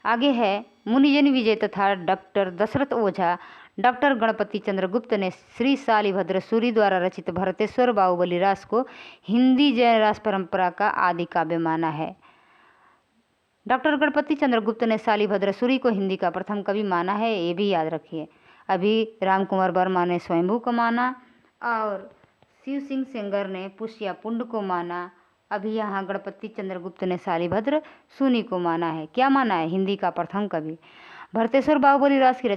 आगे है मुनिजन विजय तथा डॉक्टर दशरथ ओझा। डॉक्टर गणपति चंद्रगुप्त ने श्री शालिभद्र सूरि द्वारा रचित भरतेश्वर बाहुबली रास को हिंदी जैन रास परंपरा का आदि काव्य माना है। डॉक्टर गणपति चंद्रगुप्त ने शालिभद्र सूरि को हिंदी का प्रथम कवि माना है, ये भी याद रखिए। अभी रामकुमार वर्मा ने स्वयंभू को माना और शिव सिंह सेंगर ने पुष्या पुंड को माना। अभी यहाँ गणपति चंद्रगुप्त ने शालिभद्र सूरि को माना है। क्या माना है? हिंदी का प्रथम कवि। भरतेश्वर बाहुबली रास की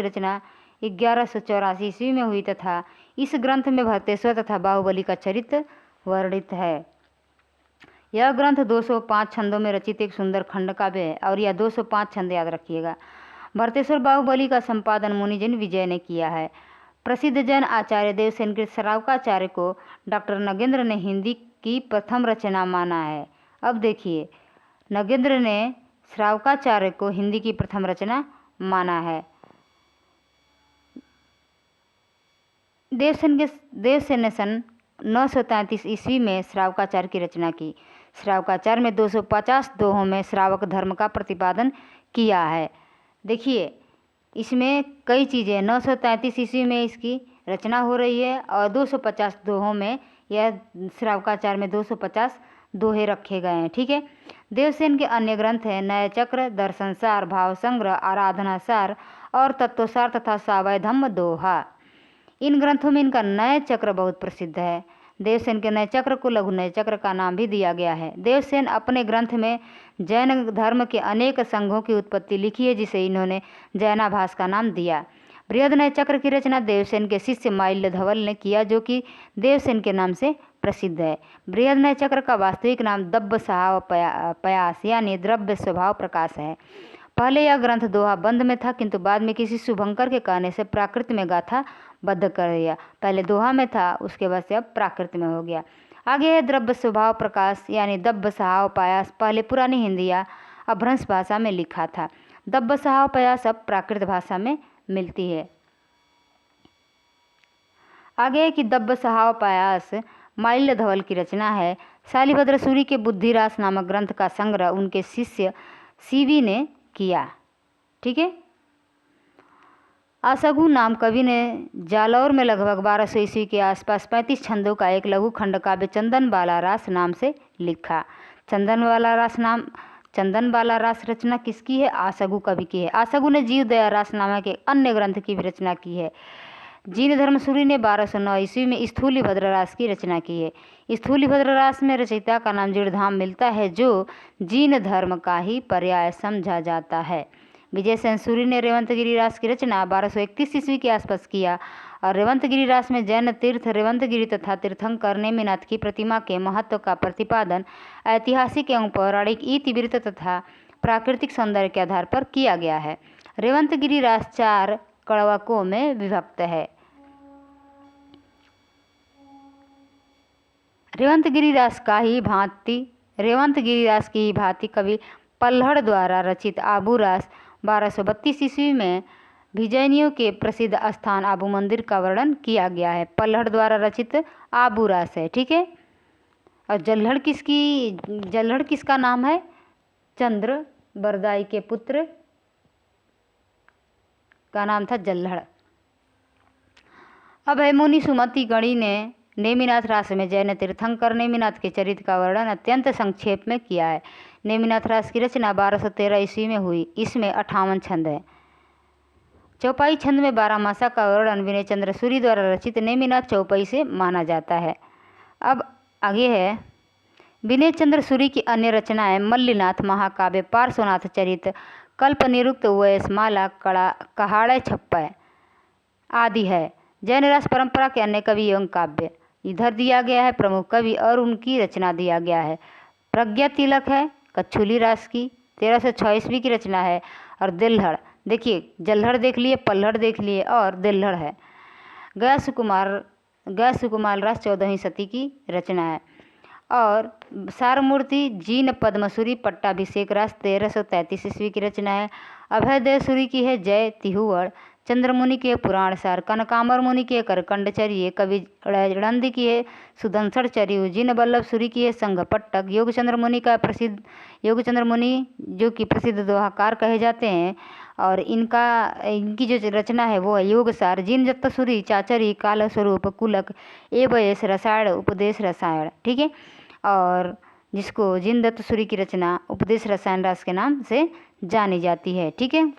रचना 1184 ईस्वी में हुई तथा इस ग्रंथ में भरतेश्वर तथा बाहुबली का चरित्र वर्णित है। यह ग्रंथ 205 छंदों में रचित एक सुंदर खंड काव्य है और यह 205 छंद याद रखिएगा। भरतेश्वर बाहुबली का संपादन मुनिजन विजय ने किया है। प्रसिद्ध जैन आचार्य देवसेन के श्रावकाचार्य को डॉक्टर नगेंद्र ने हिंदी की प्रथम रचना माना है। अब देखिए, नगेंद्र ने श्रावकाचार्य को हिंदी की प्रथम रचना माना है। देवसेन ने सन 933 ईस्वी में श्रावकाचार्य की रचना की। श्रावकाचार्य में 250 दोहों में श्रावक धर्म का प्रतिपादन किया है। देखिए, इसमें कई चीज़ें, 933 ईस्वी में इसकी रचना हो रही है और 250 दोहों में, यह श्रावकाचार्य में 250 दोहे रखे गए हैं। ठीक है। देवसेन के अन्य ग्रंथ हैं नय चक्र, दर्शन सार, भाव संग्रह, आराधना सार और तत्वसार तथा सावय धम्म दोहा। इन ग्रंथों में इनका नय चक्र बहुत प्रसिद्ध है। देवसेन के नय चक्र को लघु नय चक्र का नाम भी दिया गया है। देवसेन अपने ग्रंथ में जैन धर्म के अनेक संघों की उत्पत्ति लिखी है, जिसे इन्होंने जैनाभास का नाम दिया। बृहद नय चक्र की रचना देवसेन के शिष्य माल्य धवल ने किया, जो कि देवसेन के नाम से प्रसिद्ध है। बृहद नय चक्र का वास्तविक नाम दब्ब सहाव पयास यानी द्रव्य स्वभाव प्रकाश है। पहले यह ग्रंथ दोहा बंद में था, किंतु बाद में किसी शुभंकर के कहने से प्राकृत में गाथा बद्ध कर दिया। पहले दोहा में था, उसके बाद से अब प्राकृत में हो गया। आगे है द्रव्य स्वभाव प्रकाश यानी दब्ब सहाव पयास। पहले पुरानी हिंदी या अभ्रंश भाषा में लिखा था। दब्ब सहाव पयास अब प्राकृत भाषा में मिलती है। आगे है कि दब्ब सहाव पयास माल्य धवल की रचना है। शालिभद्र सूरी के बुद्धिरास नामक ग्रंथ का संग्रह उनके शिष्य सीवी ने किया। ठीक है। आसगु नाम कवि ने जालौर में लगभग 1200 ईस्वी के आसपास 35 छंदों का एक लघु खंड काव्य चंदन बाला रास नाम से लिखा। चंदन बाला रास रचना किसकी है? आसगु कवि की है। आसगु ने जीव दया रास नामक एक अन्य ग्रंथ की भी रचना की है। जीन धर्मसूरी ने 1209 ईस्वी में स्थूलिभद्र रास की रचना की है। स्थूलिभद्र रास में रचयिता का नाम जीणधाम मिलता है, जो जीन धर्म का ही पर्याय समझा जाता है। विजय सेन सूरी ने रेवंतगिरी रास की रचना 1231 ईस्वी के आसपास किया और रेवंतगिरी रास में जैन तीर्थ रेवंतगिरी तथा तीर्थंकर नेमिनाथ की प्रतिमा के महत्व का प्रतिपादन ऐतिहासिक एवं पौराणिक इतिवृत्त तथा प्राकृतिक सौंदर्य के आधार पर किया गया है। रेवंतगिरी रास 4 कड़वकों में विभक्त है। रेवंतगिरी रास की ही भांति कवि पल्हड़ द्वारा रचित आबू रास 1232 ईस्वी में भिजैनियों के प्रसिद्ध स्थान आबू मंदिर का वर्णन किया गया है। पल्हड़ द्वारा रचित आबू रास है। ठीक है। और जल्हड़ किसका नाम है? चंद्र बरदाई के पुत्र का नाम था जल्हड़। अब है मुनि सुमति गणी ने नेमिनाथ रास में जैन तीर्थंकर नेमिनाथ के चरित्र का वर्णन अत्यंत संक्षेप में किया है। नेमिनाथ रास की रचना 1213 ईस्वी में हुई। इसमें 58 छंद हैं। चौपाई छंद में 12 मासा का वर्णन विनय चंद्र सूरी द्वारा रचित नेमिनाथ चौपाई से माना जाता है। अब आगे है विनय चंद्र सूरी की अन्य रचनाएं मल्लिनाथ महाकाव्य, पार्श्वनाथ चरित, कल्प निरुक्त, वयसमाला, कहाड़े छप्पय आदि है। जैन रास परंपरा के अन्य कवि एवं काव्य इधर दिया गया है। प्रमुख कवि और उनकी रचना दिया गया है। प्रज्ञा तिलक है कच्छुली रास की, 1306 ईस्वी की रचना है। और दिल्हड़, देखिए जल्हड़ देख लिए, पल्हड़ देख लिए और दिल्हड़ है। गया सुकुमार रास 14वीं शती की रचना है। और सारमूर्ति जीन पद्मसूरी पट्टाभिषेक रास 1333 ईस्वी की रचना है। अभय देव सूरी की है जय तिहुवड़। चंद्रमुनि के पुराण सार, कनकामर मुनि के करकंड चर्य, कवि रणंदी की है सुदंसर चर्य, जिन बल्लभ सूरी की है संघ पट्टक। योगचंद्र मुनि जो कि प्रसिद्ध दोहाकार कहे जाते हैं और इनकी जो रचना है वो है योगसार। जिन दत्त सूरी चाचरी, काल स्वरूप, कुलक, एवयस रसायण, उपदेश रसायण। ठीक है। और जिसको जिन दत्त सूरी की रचना उपदेश रसायन रास के नाम से जानी जाती है। ठीक है।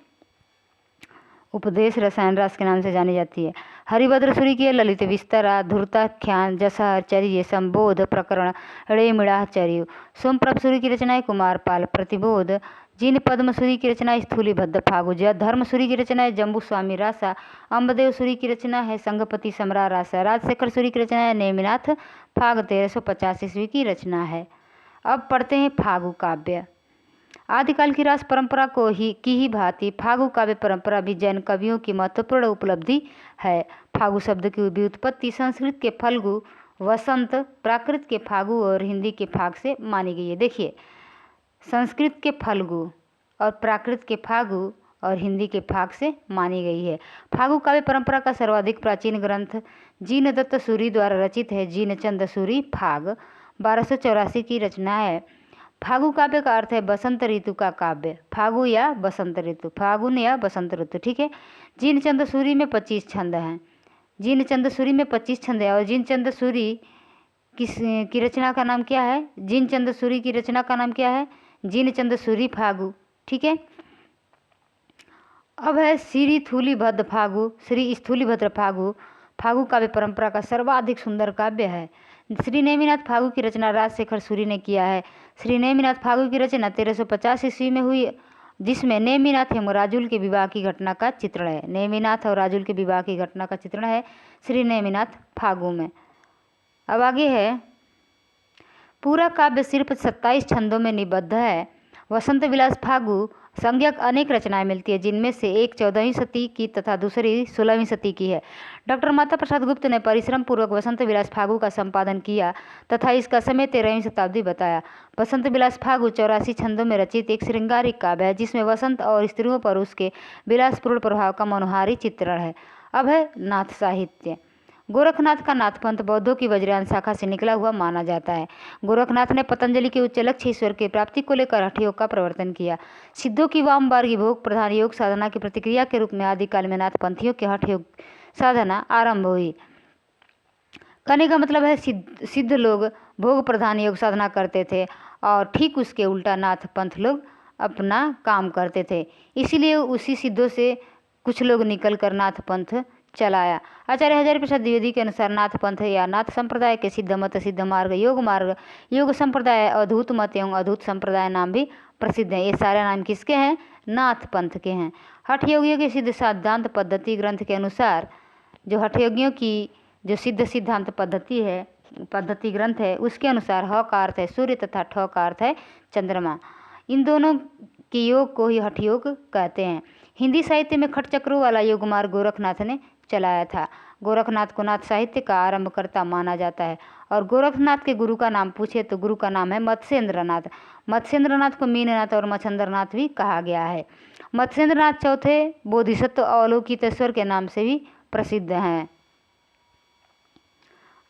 उपदेश रसायन रास के नाम से जानी जाती है। हरिभद्र सूरी की ललित विस्तरा, धूर्ताख्यान, जसहर चर्य, संबोध प्रकरण, ड़ेमिड़ा चर्य। सोमप्रभ सूरी की रचना है कुमारपाल प्रतिबोध। जिन पद्म सूरी की रचना है स्थूलिभद्र फागु। धर्म सूरी की रचना है जम्बू स्वामी रासा। अम्बदेव सूरी की रचना है संघपति समरा रासा। राजशेखर सूरी की रचना है नेमिनाथ फाग 1350 ईस्वी की रचना है। अब पढ़ते हैं फागु काव्य। आदिकाल की रास परंपरा की ही भांति फागु काव्य परंपरा भी जैन कवियों की महत्वपूर्ण उपलब्धि है। फागु शब्द की व्युत्पत्ति संस्कृत के फल्गु वसंत, प्राकृत के फागु और हिंदी के फाग से मानी गई है। देखिए, संस्कृत के फल्गु और प्राकृत के फागु और हिंदी के फाग से मानी गई है। फागु काव्य परंपरा का सर्वाधिक प्राचीन ग्रंथ जिनदत्त सूरि द्वारा रचित है। जिनचंद सूरि फाग 1284 की रचना है। फागु काव्य का अर्थ है बसंत ऋतु का काव्य, फागु या बसंत ऋतु, फागुन या बसंत ऋतु, ठीक है। जिनचंद सूरि में 25 छंद हैं। जिनचंद सूरि में 25 छंद है। और जिनचंद सूरि की रचना का नाम क्या है? जिनचंद सूरि की रचना का नाम क्या है? जिनचंद सूरि फागु, ठीक है। अब है श्री स्थूलिभद्र फागु। श्री स्थूलिभद्र फागु फागु काव्य परंपरा का सर्वाधिक सुंदर काव्य है। श्री नेमिनाथ फागु की रचना राजशेखर सूरि ने किया है। श्री नेमिनाथ फागु की रचना 1350 ईस्वी में हुई, जिसमें नेमिनाथ एवं राजुल के विवाह की घटना का चित्रण है। नेमिनाथ और राजुल के विवाह की घटना का चित्रण है श्री नेमिनाथ फागु में। अब आगे है, पूरा काव्य सिर्फ 27 छंदों में निबद्ध है। वसंत विलास फागु संज्ञक अनेक रचनाएं मिलती है, जिनमें से एक 14वीं शती की तथा दूसरी 16वीं शती की है। डॉक्टर माता प्रसाद गुप्त ने परिश्रम पूर्वक वसंत विलास फागु का संपादन किया तथा इसका समय 13वीं शताब्दी बताया। वसंत विलास फागु 84 छंदों में रचित एक श्रृंगारिक काव्य है, जिसमें वसंत और स्त्रियों पर उसके विलासपूर्ण प्रभाव का मनोहारी चित्रण है। अब है नाथ साहित्य। गोरखनाथ का नाथपंथ बौद्धों की वज्रयान शाखा से निकला हुआ माना जाता है। गोरखनाथ ने पतंजलि के उच्च लक्ष्य ईश्वर की प्राप्ति को लेकर हठयोग का प्रवर्तन किया। सिद्धों की वाम मार्गी भोग प्रधान योग साधना की प्रतिक्रिया के रूप में आदिकाल में नाथपंथियों के हठयोग साधना आरंभ हुई। कहने का मतलब है सिद्ध लोग भोग प्रधान योग साधना करते थे और ठीक उसके उल्टा नाथ पंथ लोग अपना काम करते थे। इसीलिए उसी सिद्धों से कुछ लोग निकल कर नाथ पंथ चलाया। आचार्य हजारी प्रसाद द्विवेदी के अनुसार नाथ पंथ या नाथ संप्रदाय के सिद्ध मत, सिद्ध मार्ग, योग संप्रदाय, अद्भुत मत एवं अद्भुत संप्रदाय नाम भी प्रसिद्ध हैं। ये सारे नाम किसके हैं? नाथ पंथ के हैं। हठ योगियों की सिद्ध सिद्धांत पद्धति ग्रंथ के अनुसार, जो हठ योगियों की जो सिद्ध सिद्धांत पद्धति ग्रंथ है, उसके अनुसार ह का अर्थ है सूर्य तथा ठ का अर्थ है चंद्रमा। इन दोनों के योग को ही हठ योग कहते हैं। हिंदी साहित्य में खट चक्रों वाला योग मार्ग गोरखनाथ ने चलाया था। गोरखनाथ को नाथ साहित्य का आरंभकर्ता माना जाता है। और गोरखनाथ के गुरु का नाम पूछे तो गुरु का नाम है मत्स्येंद्रनाथ। मत्स्येंद्रनाथ को मीननाथ और मच्छंद्रनाथ भी कहा गया है। मत्स्येंद्रनाथ चौथे बोधिसत्व अवलोकितेश्वर के नाम से भी प्रसिद्ध हैं।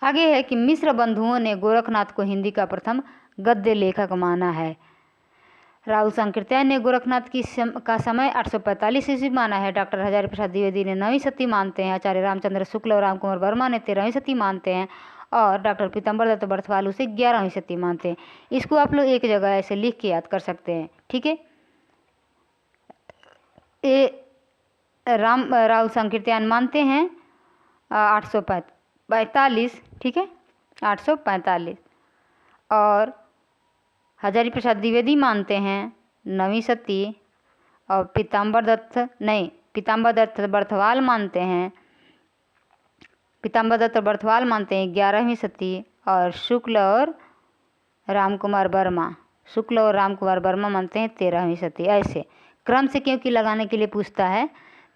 आगे है कि मिश्र बंधुओं ने गोरखनाथ को हिंदी का प्रथम गद्य लेखक माना है। राहुल संकीर्तन ने गोरखनाथ का समय 845 ईस्वी माना है। डॉक्टर हजारी प्रसाद द्विवेदी ने 9वीं शती मानते हैं। आचार्य रामचंद्र शुक्ल और रामकुमार वर्मा ने 13वीं शती मानते हैं और डॉक्टर पीताम्बर दत्त बर्थवाल उसे 11वीं शती मानते हैं। इसको आप लोग एक जगह ऐसे लिख के याद कर सकते हैं, ठीक है। राहुल संकीर्तन मानते हैं 845, ठीक है, 845। और हजारी प्रसाद द्विवेदी मानते हैं 9वीं शती। और पीताम्बर दत्त बर्थवाल मानते हैं 11वीं शती। और शुक्ल और रामकुमार वर्मा मानते हैं 13वीं शती। ऐसे क्रम से, क्योंकि लगाने के लिए पूछता है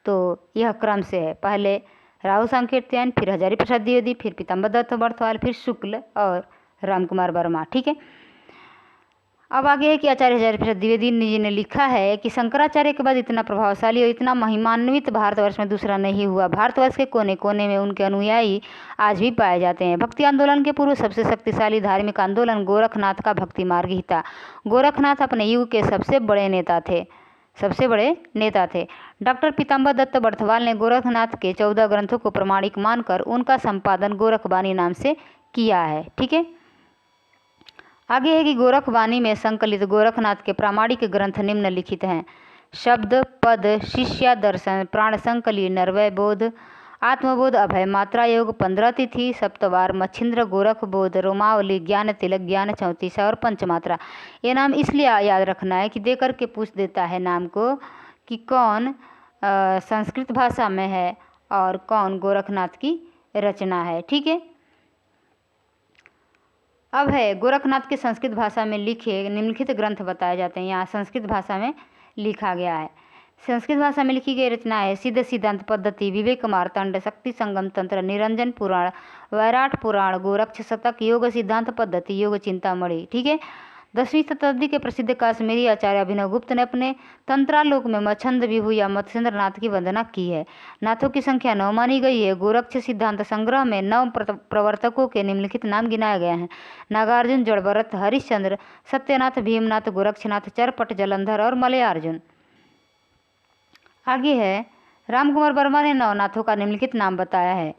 तो यह क्रम से है। पहले राहुल संकीर्तन, फिर हजारी प्रसाद द्विवेदी, फिर पीताम्बर दत्त बर्थवाल, फिर शुक्ल और रामकुमार वर्मा, ठीक है। अब आगे है कि आचार्य हजारी प्रसाद द्विवेदी जी ने लिखा है कि शंकराचार्य के बाद इतना प्रभावशाली और इतना महिमान्वित भारतवर्ष में दूसरा नहीं हुआ। भारतवर्ष के कोने कोने में उनके अनुयायी आज भी पाए जाते हैं। भक्ति आंदोलन के पूर्व सबसे शक्तिशाली धार्मिक आंदोलन गोरखनाथ का भक्ति मार्ग ही था। गोरखनाथ अपने युग के सबसे बड़े नेता थे। डॉक्टर पीताम्बर दत्त बर्थवाल ने गोरखनाथ के 14 ग्रंथों को प्रमाणिक मानकर उनका संपादन गोरखवाणी नाम से किया है, ठीक है। आगे है कि गोरखवाणी में संकलित गोरखनाथ के प्रामाणिक ग्रंथ निम्नलिखित हैं: शब्द, पद, शिष्या दर्शन, प्राण संकली, नरवय बोध, आत्मबोध, अभय मात्रा योग, 15 तिथि, सप्तवार, मच्छिंद्र, गोरख बोध, रोमावली, ज्ञान तिलक, ज्ञान चौतीसा और पंचमात्रा। ये नाम इसलिए याद रखना है कि दे करके पूछ देता है नाम को कि कौन संस्कृत भाषा में है और कौन गोरखनाथ की रचना है, ठीक है। अब है गोरखनाथ के संस्कृत भाषा में लिखे निम्नलिखित ग्रंथ बताए जाते हैं। यहाँ संस्कृत भाषा में लिखा गया है। संस्कृत भाषा में लिखी गई रचना है सिद्ध सिद्धांत पद्धति, विवेक मार्तंड, शक्ति संगम तंत्र, निरंजन पुराण, वैराट पुराण, गोरक्ष शतक, योग सिद्धांत पद्धति, योग चिंतामणि। ठीक है। 10वीं शताब्दी के प्रसिद्ध काश्मीरी आचार्य अभिनव गुप्त ने अपने तंत्रालोक में मच्छंद विभु या मत्स्येंद्र नाथ की वंदना की है। नाथों की संख्या 9 मानी गई है। गोरक्ष सिद्धांत संग्रह में 9 प्रवर्तकों के निम्नलिखित नाम गिनाए गए हैं: नागार्जुन, जड़भरत, हरिश्चंद्र, सत्यनाथ, भीमनाथ, गोरक्षनाथ, चरपट, जलंधर और मलयार्जुन। आगे है रामकुमार वर्मा ने 9 नाथों का निम्नलिखित नाम बताया है: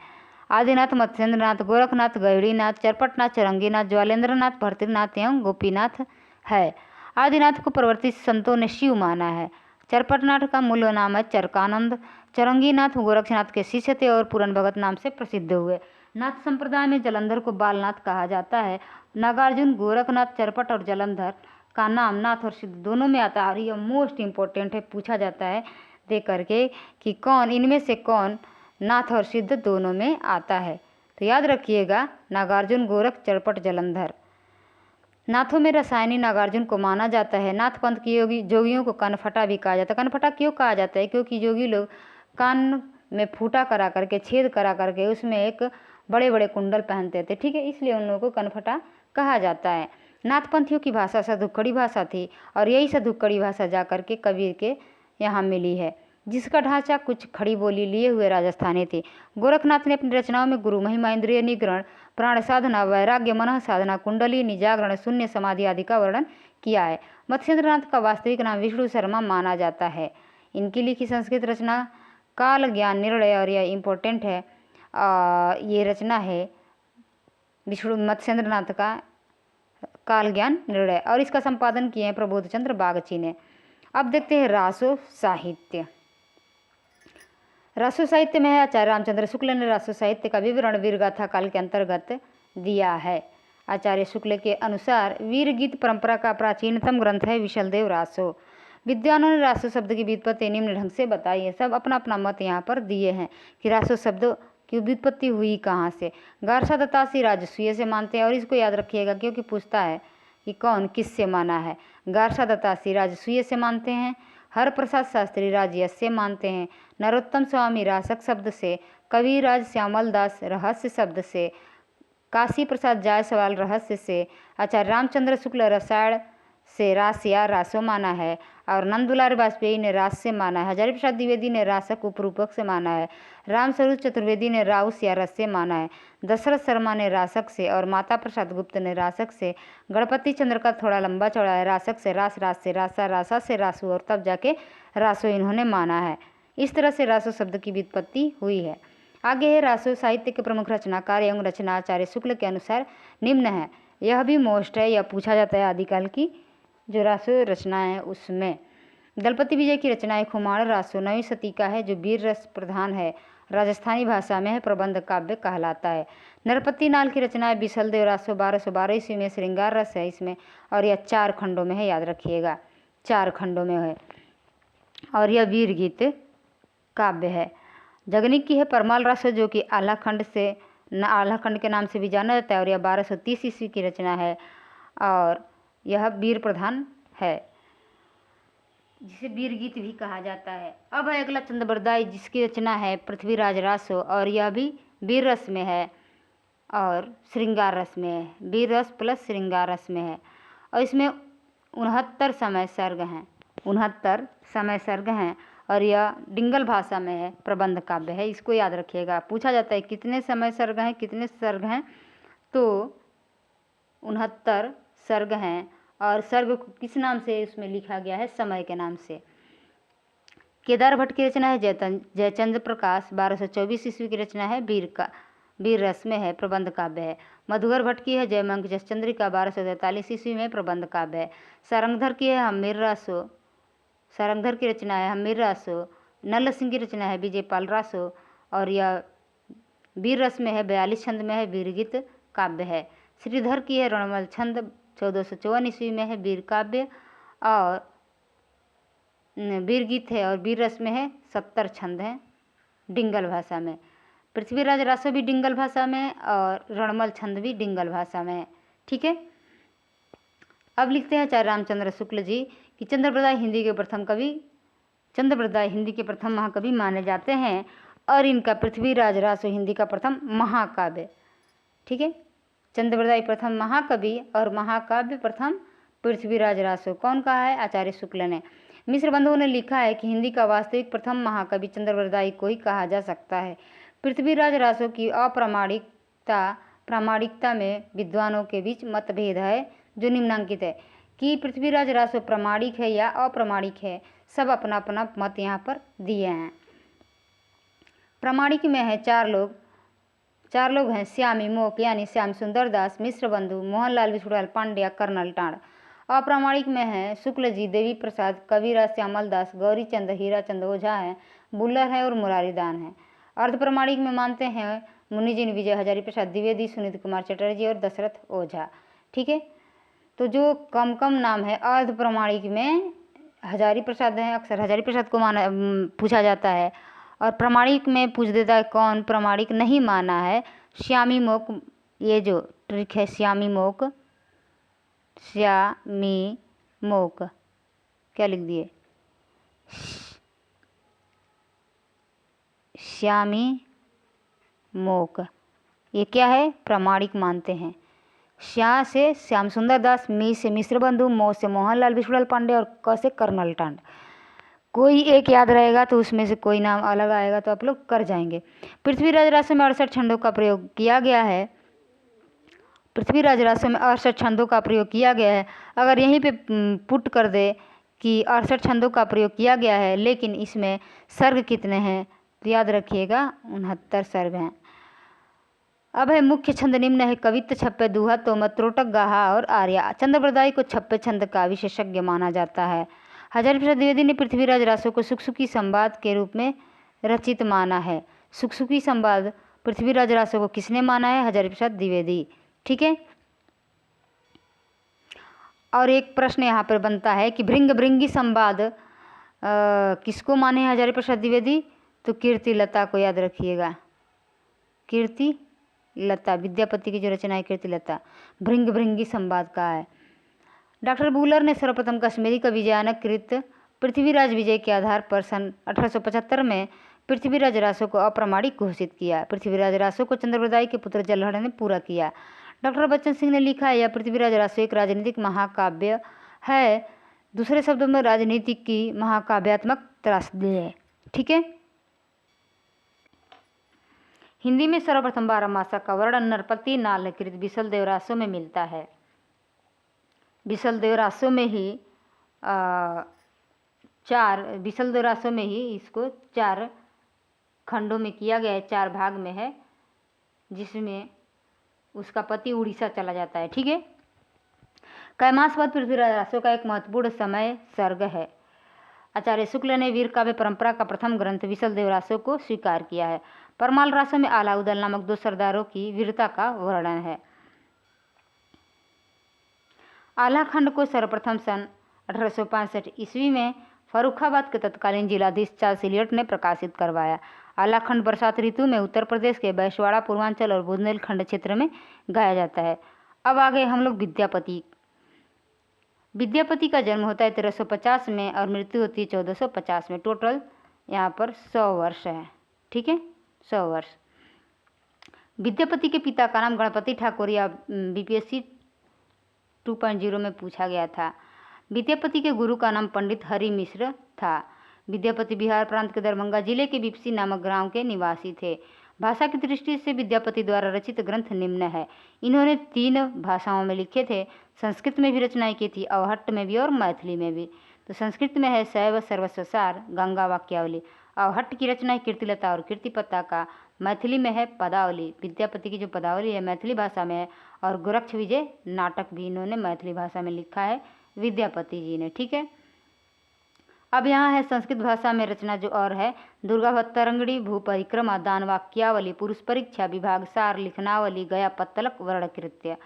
आदिनाथ, मत्स्येंद्रनाथ, गोरखनाथ, गौरीनाथ, चरपटनाथ, चरंगीनाथ, ज्वालेंद्रनाथ, भर्तृनाथ एवं गोपीनाथ है। आदिनाथ को प्रवर्तित संतों ने शिव माना है। चरपटनाथ का मूल नाम है चरकानंद। चरंगीनाथ गोरक्षनाथ के शिष्य थे और पूरन भगत नाम से प्रसिद्ध हुए। नाथ संप्रदाय में जलंधर को बालनाथ कहा जाता है। नागार्जुन, गोरखनाथ, चरपट और जलंधर का नाम नाथ और सिद्ध दोनों में आता है। और यह मोस्ट इम्पोर्टेंट है, पूछा जाता है दे करके कि कौन इनमें से कौन नाथ और सिद्ध दोनों में आता है। तो याद रखिएगा नागार्जुन, गोरख, चरपट, जलंधर। नाथों में रसायनी नागार्जुन को माना जाता है। नाथ पंथ की जोगियों को कनफटा भी कहा जाता है। कनफटा क्यों कहा जाता है? क्योंकि जोगी लोग कान में फूटा करा करके, छेद करा करके उसमें एक बड़े बड़े कुंडल पहनते थे। ठीक है, इसलिए उन लोगों को कनफटा कहा जाता है। नाथ पंथियों की भाषा सदुक्कड़ी भाषा थी और यही सदुक्कड़ी भाषा जा करके कबीर के यहाँ मिली है, जिसका ढांचा कुछ खड़ी बोली लिए हुए राजस्थानी थी। गोरखनाथ ने अपनी रचनाओं में गुरु महिमा, इंद्रिय निग्रहण, प्राण साधना, वैराग्य, मनः साधना, कुंडली जागरण, शून्य समाधि आदि का वर्णन किया है। मत्स्येंद्रनाथ का वास्तविक नाम विष्णु शर्मा माना जाता है। इनकी लिखी संस्कृत रचना काल ज्ञान निर्णय, और यह इम्पोर्टेंट है, ये रचना है विष्णु मत्स्येंद्रनाथ का काल ज्ञान निर्णय, और इसका संपादन किए हैं प्रबोध चंद्र बागची ने। अब देखते हैं रासो साहित्य। रासो साहित्य में है आचार्य रामचंद्र शुक्ल ने रासो साहित्य का विवरण वीरगाथा काल के अंतर्गत दिया है। आचार्य शुक्ल के अनुसार वीर गीत परंपरा का प्राचीनतम ग्रंथ है विशलदेव रासो। विद्वानों ने रासो शब्द की व्युत्पत्ति निम्न ढंग से बताई है। सब अपना अपना मत यहाँ पर दिए हैं कि रासो शब्द की व्युत्पत्ति हुई कहाँ से। गारसा दत्तासी राजसूय से मानते हैं, और इसको याद रखिएगा क्योंकि पूछता है कि कौन किससे माना है। गारसा दत्तासी राजसूय से मानते हैं। हर प्रसाद शास्त्री राजयस से मानते हैं। नरोत्तम स्वामी रासक शब्द से, कविराज श्यामल दास रहस्य शब्द से, काशी प्रसाद जायसवाल रहस्य से, आचार्य रामचंद्र शुक्ल रसायण से रास या रासो माना है, और नंदुलाल वाजपेयी ने रास से माना है। हजारी प्रसाद द्विवेदी ने रासक उपरूपक से माना है। रामस्वरूप चतुर्वेदी ने राउस या रस से माना है। दशरथ शर्मा ने रासक से, और माता प्रसाद गुप्त ने रासक से। गणपति चंद्र का थोड़ा लंबा चौड़ा है। रासक से रास, रास से रासा, रासा से रासु, और तब जाके रासो इन्होंने माना है। इस तरह से रासो शब्द की व्युत्पत्ति हुई है। आगे है रासो साहित्य के प्रमुख रचनाकार एवं रचनाचार्य शुक्ल के अनुसार निम्न है। यह भी मोस्ट है, यह पूछा जाता है आदिकाल की जो रासो रचनाएं है उसमें। दलपति विजय की रचनाएं खुमाण रासो 9वीं शती का है, जो वीर रस प्रधान है, राजस्थानी भाषा में है, प्रबंध काव्य कहलाता है। नरपति नाल की रचनाएं विशलदेव रासो 1212 ईस्वी में, श्रृंगार रस है इसमें, और यह 4 खंडों में है, याद रखिएगा 4 खंडों में है, और यह वीर गीत काव्य है। जगनिक की है परमाल रासो, जो कि आल्हा खंड के नाम से भी जाना जाता है, और यह 1230 ईस्वी की रचना है, और यह वीर प्रधान है, जिसे वीर गीत भी कहा जाता है। अब है अगला चंद्रबरदाई, जिसकी रचना है पृथ्वीराज रासो, और यह भी वीर रस में है और श्रृंगार रस में है। वीर रस प्लस श्रृंगार रस में है, और इसमें 69 समय सर्ग हैं, 69 समय सर्ग हैं, और यह डिंगल भाषा में है, प्रबंध काव्य है। इसको याद रखिएगा, पूछा जाता है कितने समय सर्ग हैं, कितने सर्ग हैं, तो 69 सर्ग हैं, और सर्ग किस नाम से इसमें लिखा गया है? समय के नाम से। केदार भट्ट की रचना है जयचंद्र प्रकाश, 1224 ईस्वी की रचना है, वीर रस में है, प्रबंध काव्य है। मधुकर भट्ट की है जयमंक जसचंद्रिका, 1243 ईस्वी में, प्रबंध काव्य है। सारंगधर की है हमीर रासो, सारंगधर की रचना है हमीर रासो। नल्ल सिंह की रचना है विजयपाल रासो, और यह वीर रस में है, 42 छंद में है, वीरगीत काव्य है। श्रीधर की है रणमल छंद, 1454 ईस्वी में है, वीर काव्य और वीर गीत है, और वीर रस में है, 70 छंद हैं डिंगल भाषा में। पृथ्वीराज रासो भी डिंगल भाषा में, और रणमल छंद भी डिंगल भाषा में है। ठीक है। अब लिखते हैं आचार्य रामचंद्र शुक्ल जी कि चंद्रप्रदाय हिंदी के प्रथम महाकवि माने जाते हैं और इनका पृथ्वीराज रासो हिंदी का प्रथम महाकाव्य। ठीक है, चंद्रप्रदाय प्रथम महाकवि और महाकाव्य प्रथम पृथ्वीराज रासो कौन कहा है? आचार्य शुक्ल ने। मिश्र बंधुओं ने लिखा है कि हिंदी का वास्तविक प्रथम महाकवि चंद्रप्रदाय को ही कहा जा सकता है। पृथ्वीराज रासो की प्रामाणिकता में विद्वानों के बीच मतभेद है, जो निम्नांकित है कि पृथ्वीराज रासो प्रामाणिक है या अप्रामाणिक है। सब अपना अपना मत यहाँ पर दिए हैं। प्रामाणिक में है चार लोग हैं, श्यामी मोक यानी श्याम सुंदर दास, मिश्र बंधु, मोहनलाल विष्णुलाल पांड्या, कर्नल टांड। अप्रामाणिक में है शुक्ल जी, देवी प्रसाद, कविराज श्यामल दास, गौरी चंद, हीरा चंद ओझा है, बुल्लर है और मुरारी दान है। अर्ध प्रामाणिक में मानते हैं मुनिजिन विजय हजारी प्रसाद द्विवेदी, सुनीत कुमार चटर्जी और दशरथ ओझा। ठीक है, तो जो कम नाम है अर्ध प्रामाणिक में हजारी प्रसाद हैं, अक्सर हजारी प्रसाद को पूछा जाता है। और प्रामाणिक में पूछ देता है कौन प्रामाणिक नहीं माना है? श्यामी मोक। ये जो ट्रिक है श्यामी मोक, क्या लिख दिए? श्यामी मोक, ये क्या है? प्रामाणिक मानते हैं। श्या से श्याम सुंदर दास, मी से मिश्र बंधु, मो से मोहनलाल विष्णुलाल पांडे और क से कर्नल टांड। कोई एक याद रहेगा तो उसमें से कोई नाम अलग आएगा तो आप लोग कर जाएंगे। पृथ्वीराज रासो में 68 छंदों का प्रयोग किया गया है। पृथ्वीराज रासो में 68 छंदों का प्रयोग किया गया है। अगर यहीं पे पुट कर दे कि 68 छंदों का प्रयोग किया गया है, लेकिन इसमें सर्ग कितने हैं तो याद रखिएगा 69 सर्ग हैं। अब है मुख्य छंद निम्न है: कवित्त, छप्पे, दूहा, तोमत, त्रोटक, गाहा और आर्या। चंद्रप्रदाय को छप्पे छंद का विशेषज्ञ माना जाता है। हजारी प्रसाद द्विवेदी ने पृथ्वीराज रासो को सुखसुखी संवाद के रूप में रचित माना है। सुखसुखी संवाद पृथ्वीराज रासो को किसने माना है? हजारी प्रसाद द्विवेदी। ठीक है, और एक प्रश्न यहाँ पर बनता है कि भृंग भृंगी संवाद किसको माने हैं हजारी प्रसाद द्विवेदी? तो कीर्ति लता को याद रखिएगा। कीर्ति लता, विद्यापति की जो रचना है कीर्ति लता, भृंग भृंगी संवाद का है। डॉक्टर बुलर ने सर्वप्रथम कश्मीरी का विजयानक कृत पृथ्वीराज विजय के आधार पर सन 1875 में पृथ्वीराज रासो को अप्रामाणिक घोषित किया। पृथ्वीराज रासो को चंद्रप्रदाय के पुत्र जलहड़ ने पूरा किया। डॉक्टर बच्चन सिंह ने लिखा है, यह पृथ्वीराज रासो एक राजनीतिक महाकाव्य है। दूसरे शब्दों में राजनीति की महाकाव्यात्मक त्रासदी है। ठीक है, हिंदी में सर्वप्रथम 12 मासा का वर्णन नरपति नाल कृत बिसल देव रासो में मिलता है। बिसल देव रासो में ही इसको 4 खंडों में किया गया है, 4 भाग में है, जिसमें उसका पति उड़ीसा चला जाता है। ठीक है, कैमासवध पृथ्वीराज रासो का एक महत्वपूर्ण समय सर्ग है। आचार्य शुक्ल ने वीर काव्य परंपरा का प्रथम ग्रंथ बिसल देव रासो को स्वीकार किया है। परमाल रासो में आला उदल नामक 2 सरदारों की वीरता का वर्णन है। आला खंड को सर्वप्रथम सन 1865 ईस्वी में फर्रुखाबाद के तत्कालीन जिलाधीश चार्ल्स इलियट ने प्रकाशित करवाया। आला खंड बरसात ऋतु में उत्तर प्रदेश के बैसवाड़ा, पूर्वांचल और बुंदेलखंड क्षेत्र में गाया जाता है। अब आ गए हम लोग विद्यापति का जन्म होता है 1350 में और मृत्यु होती है 1450 में। टोटल यहाँ पर 100 वर्ष है। ठीक है, 100 वर्ष। विद्यापति के पिता का नाम गणपति ठाकुर या बीपीएससी 2.0 में पूछा गया था। विद्यापति के गुरु का नाम पंडित हरि मिश्र था। विद्यापति बिहार प्रांत के दरभंगा जिले के बिपसी नामक गांव के निवासी थे। भाषा की दृष्टि से विद्यापति द्वारा रचित ग्रंथ निम्न है। इन्होंने 3 भाषाओं में लिखे थे। संस्कृत में भी रचनाएं की थी, अवहट्ट में भी और मैथिली में भी। तो संस्कृत में है शैव सर्वस्वसार, गंगा वाक्यावली। अवहट्ट की रचना है कीर्तिलता और कीर्तिपता का। मैथिली में है पदावली। विद्यापति की जो पदावली है मैथिली भाषा में है, और गोरक्ष विजय नाटक भी इन्होंने मैथिली भाषा में लिखा है विद्यापति जी ने। ठीक है, अब यहाँ है संस्कृत भाषा में रचना जो और है: दुर्गावतरंगड़ी, भू परिक्रमा, दान वाक्यावली, पुरुष परीक्षा, विभाग सार, लिखनावली, गया पत्तलक, वर्णकृत्य।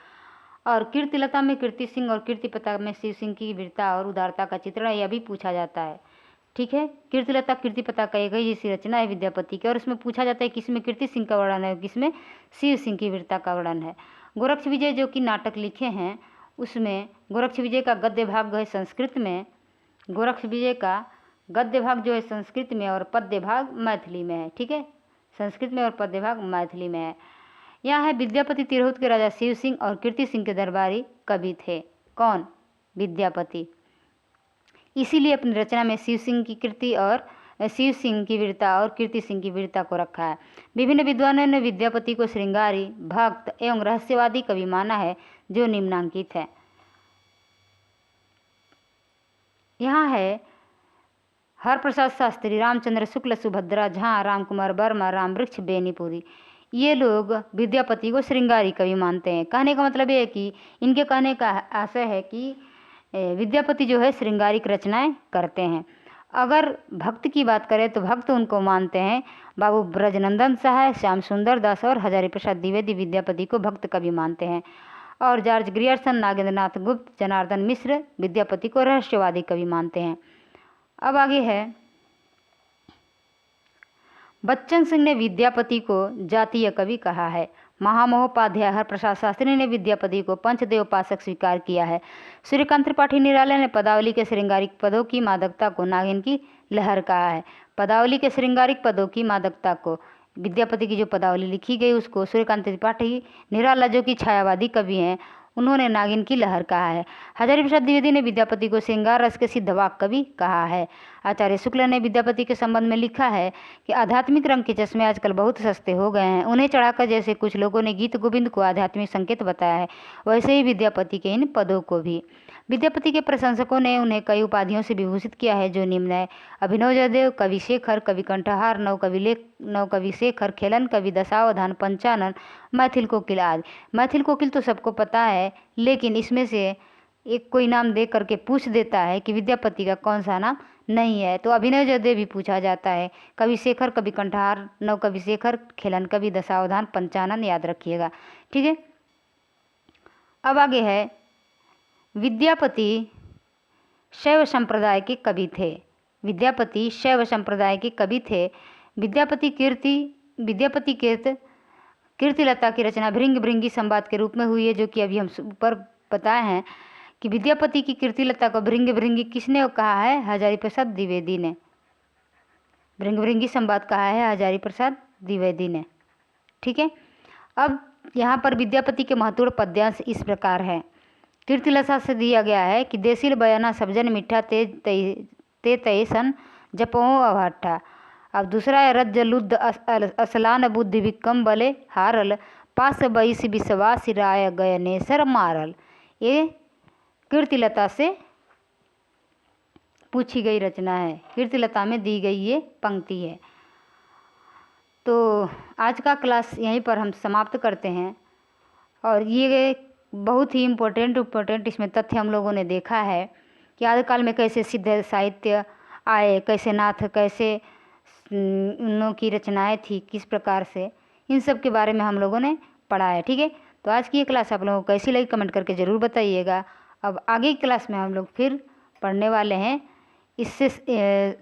और कीर्तिलता में कीर्ति सिंह और कीर्तिपता में शिव सिंह की वीरता और उदारता का चित्रण यह भी पूछा जाता है। ठीक है, कीर्तिलता कीर्तिपता का एक ही जैसी रचना है विद्यापति की, और इसमें पूछा जाता है किसमें कीर्ति सिंह का वर्णन है, किसमें शिव सिंह की वीरता का वर्णन है। गोरक्ष विजय जो कि नाटक लिखे हैं उसमें गोरक्ष विजय का गद्य भाग है संस्कृत में, गोरक्ष विजय का गद्य भाग जो है संस्कृत में और पद्य भाग मैथिली में है। ठीक है, संस्कृत में और पद्य भाग मैथिली में है। यहाँ है विद्यापति तिरहुत के राजा शिव सिंह और कीर्ति सिंह के दरबारी कवि थे। कौन? विद्यापति। इसीलिए अपनी रचना में शिव सिंह की कीर्ति और शिव सिंह की वीरता और कीर्ति सिंह की वीरता को रखा है। विभिन्न विद्वानों ने विद्यापति को श्रृंगारी, भक्त एवं रहस्यवादी कवि माना है जो निम्नांकित है। यहाँ है हरप्रसाद शास्त्री, रामचंद्र शुक्ल, सुभद्रा झा, रामकुमार वर्मा, रामवृक्ष बेनीपुरी। ये लोग विद्यापति को श्रृंगारी कवि मानते हैं। कहने का मतलब ये है कि इनके कहने का आशय है कि विद्यापति जो है श्रृंगारिक रचनाएं करते हैं। अगर भक्त की बात करें तो भक्त उनको मानते हैं बाबू ब्रजनंदन सहाय, श्याम सुंदर दास और हजारी प्रसाद द्विवेदी विद्यापति को भक्त कवि मानते हैं। और जॉर्ज ग्रियर्सन, नागेंद्र नाथ गुप्त, जनार्दन मिश्र विद्यापति को रहस्यवादी कवि मानते हैं। अब आगे है, बच्चन सिंह ने विद्यापति को जातीय कवि कहा है। महामहोपाध्याय हरप्रसाद शास्त्री ने विद्यापति को पंचदेव उपासक स्वीकार किया है। सूर्यकांत त्रिपाठी निराला ने पदावली के श्रृंगारिक पदों की मादकता को नागिन की लहर कहा है। पदावली के श्रृंगारिक पदों की मादकता को, विद्यापति की जो पदावली लिखी गई उसको सूर्यकांत त्रिपाठी निराला जो कि छायावादी कवि हैं उन्होंने नागिन की लहर कहा है। हजारी प्रसाद द्विवेदी ने विद्यापति को श्रृंगार रस के सिद्धवाक कवि कहा है। आचार्य शुक्ल ने विद्यापति के संबंध में लिखा है कि आध्यात्मिक रंग के चश्मे आजकल बहुत सस्ते हो गए हैं, उन्हें चढ़ाकर जैसे कुछ लोगों ने गीत गोविंद को आध्यात्मिक संकेत बताया है वैसे ही विद्यापति के इन पदों को भी। विद्यापति के प्रशंसकों ने उन्हें कई उपाधियों से विभूषित किया है जो निम्न है: अभिनव जयदेव, कवि शेखर, कवि कंठहार, नवकवि शेखर, खेलन कवि, दशावधान, पंचानन, मैथिल कोकिल आदि। मैथिल कोकिल तो सबको पता है, लेकिन इसमें से एक कोई नाम दे करके पूछ देता है कि विद्यापति का कौन सा नाम नहीं है, तो अभिनव जयदेव भी पूछा जाता है, कवि शेखर, कवि कंठहार, नवकवि शेखर, खेलन कवि, दशावधान, पंचानन याद रखिएगा। ठीक है, अब आगे है, विद्यापति शैव संप्रदाय के कवि थे। विद्यापति शैव संप्रदाय के कवि थे। विद्यापति कीर्तिलता की रचना भृंग भृंगी संवाद के रूप में हुई है, जो कि अभी हम ऊपर बताए हैं कि विद्यापति की कीर्तिलता को भृंग भृंगी किसने कहा है? हजारी प्रसाद द्विवेदी ने। भृंग भृंगी संवाद कहा है हजारी प्रसाद द्विवेदी ने। ठीक है, अब यहाँ पर विद्यापति के महत्वपूर्ण पद्यांश इस प्रकार है। कीर्तिलता से दिया गया है कि देसिल बयाना सब्जन मिठा ते तयसन जपो अभाठा। अब दूसरा है, रज लुद्ध असलान बुद्धि विकम बले हारल, पास बईस विश्वास राय गयनेसर मारल। ये कीर्तिलता से पूछी गई रचना है, कीर्तिलता में दी गई ये पंक्ति है। तो आज का क्लास यहीं पर हम समाप्त करते हैं। और ये बहुत ही इम्पोर्टेंट इसमें तथ्य हम लोगों ने देखा है कि आदिकाल में कैसे सिद्ध साहित्य आए, कैसे नाथ, कैसे उन लोगों की रचनाएं थी, किस प्रकार से, इन सब के बारे में हम लोगों ने पढ़ा है। ठीक है, तो आज की ये क्लास आप लोगों को कैसी लगी कमेंट करके ज़रूर बताइएगा। अब आगे की क्लास में हम लोग फिर पढ़ने वाले हैं इससे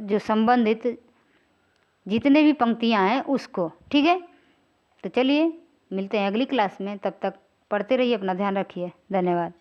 जो संबंधित जितने भी पंक्तियाँ हैं उसको। ठीक है, तो चलिए मिलते हैं अगली क्लास में, तब तक पढ़ते रहिए, अपना ध्यान रखिए। धन्यवाद।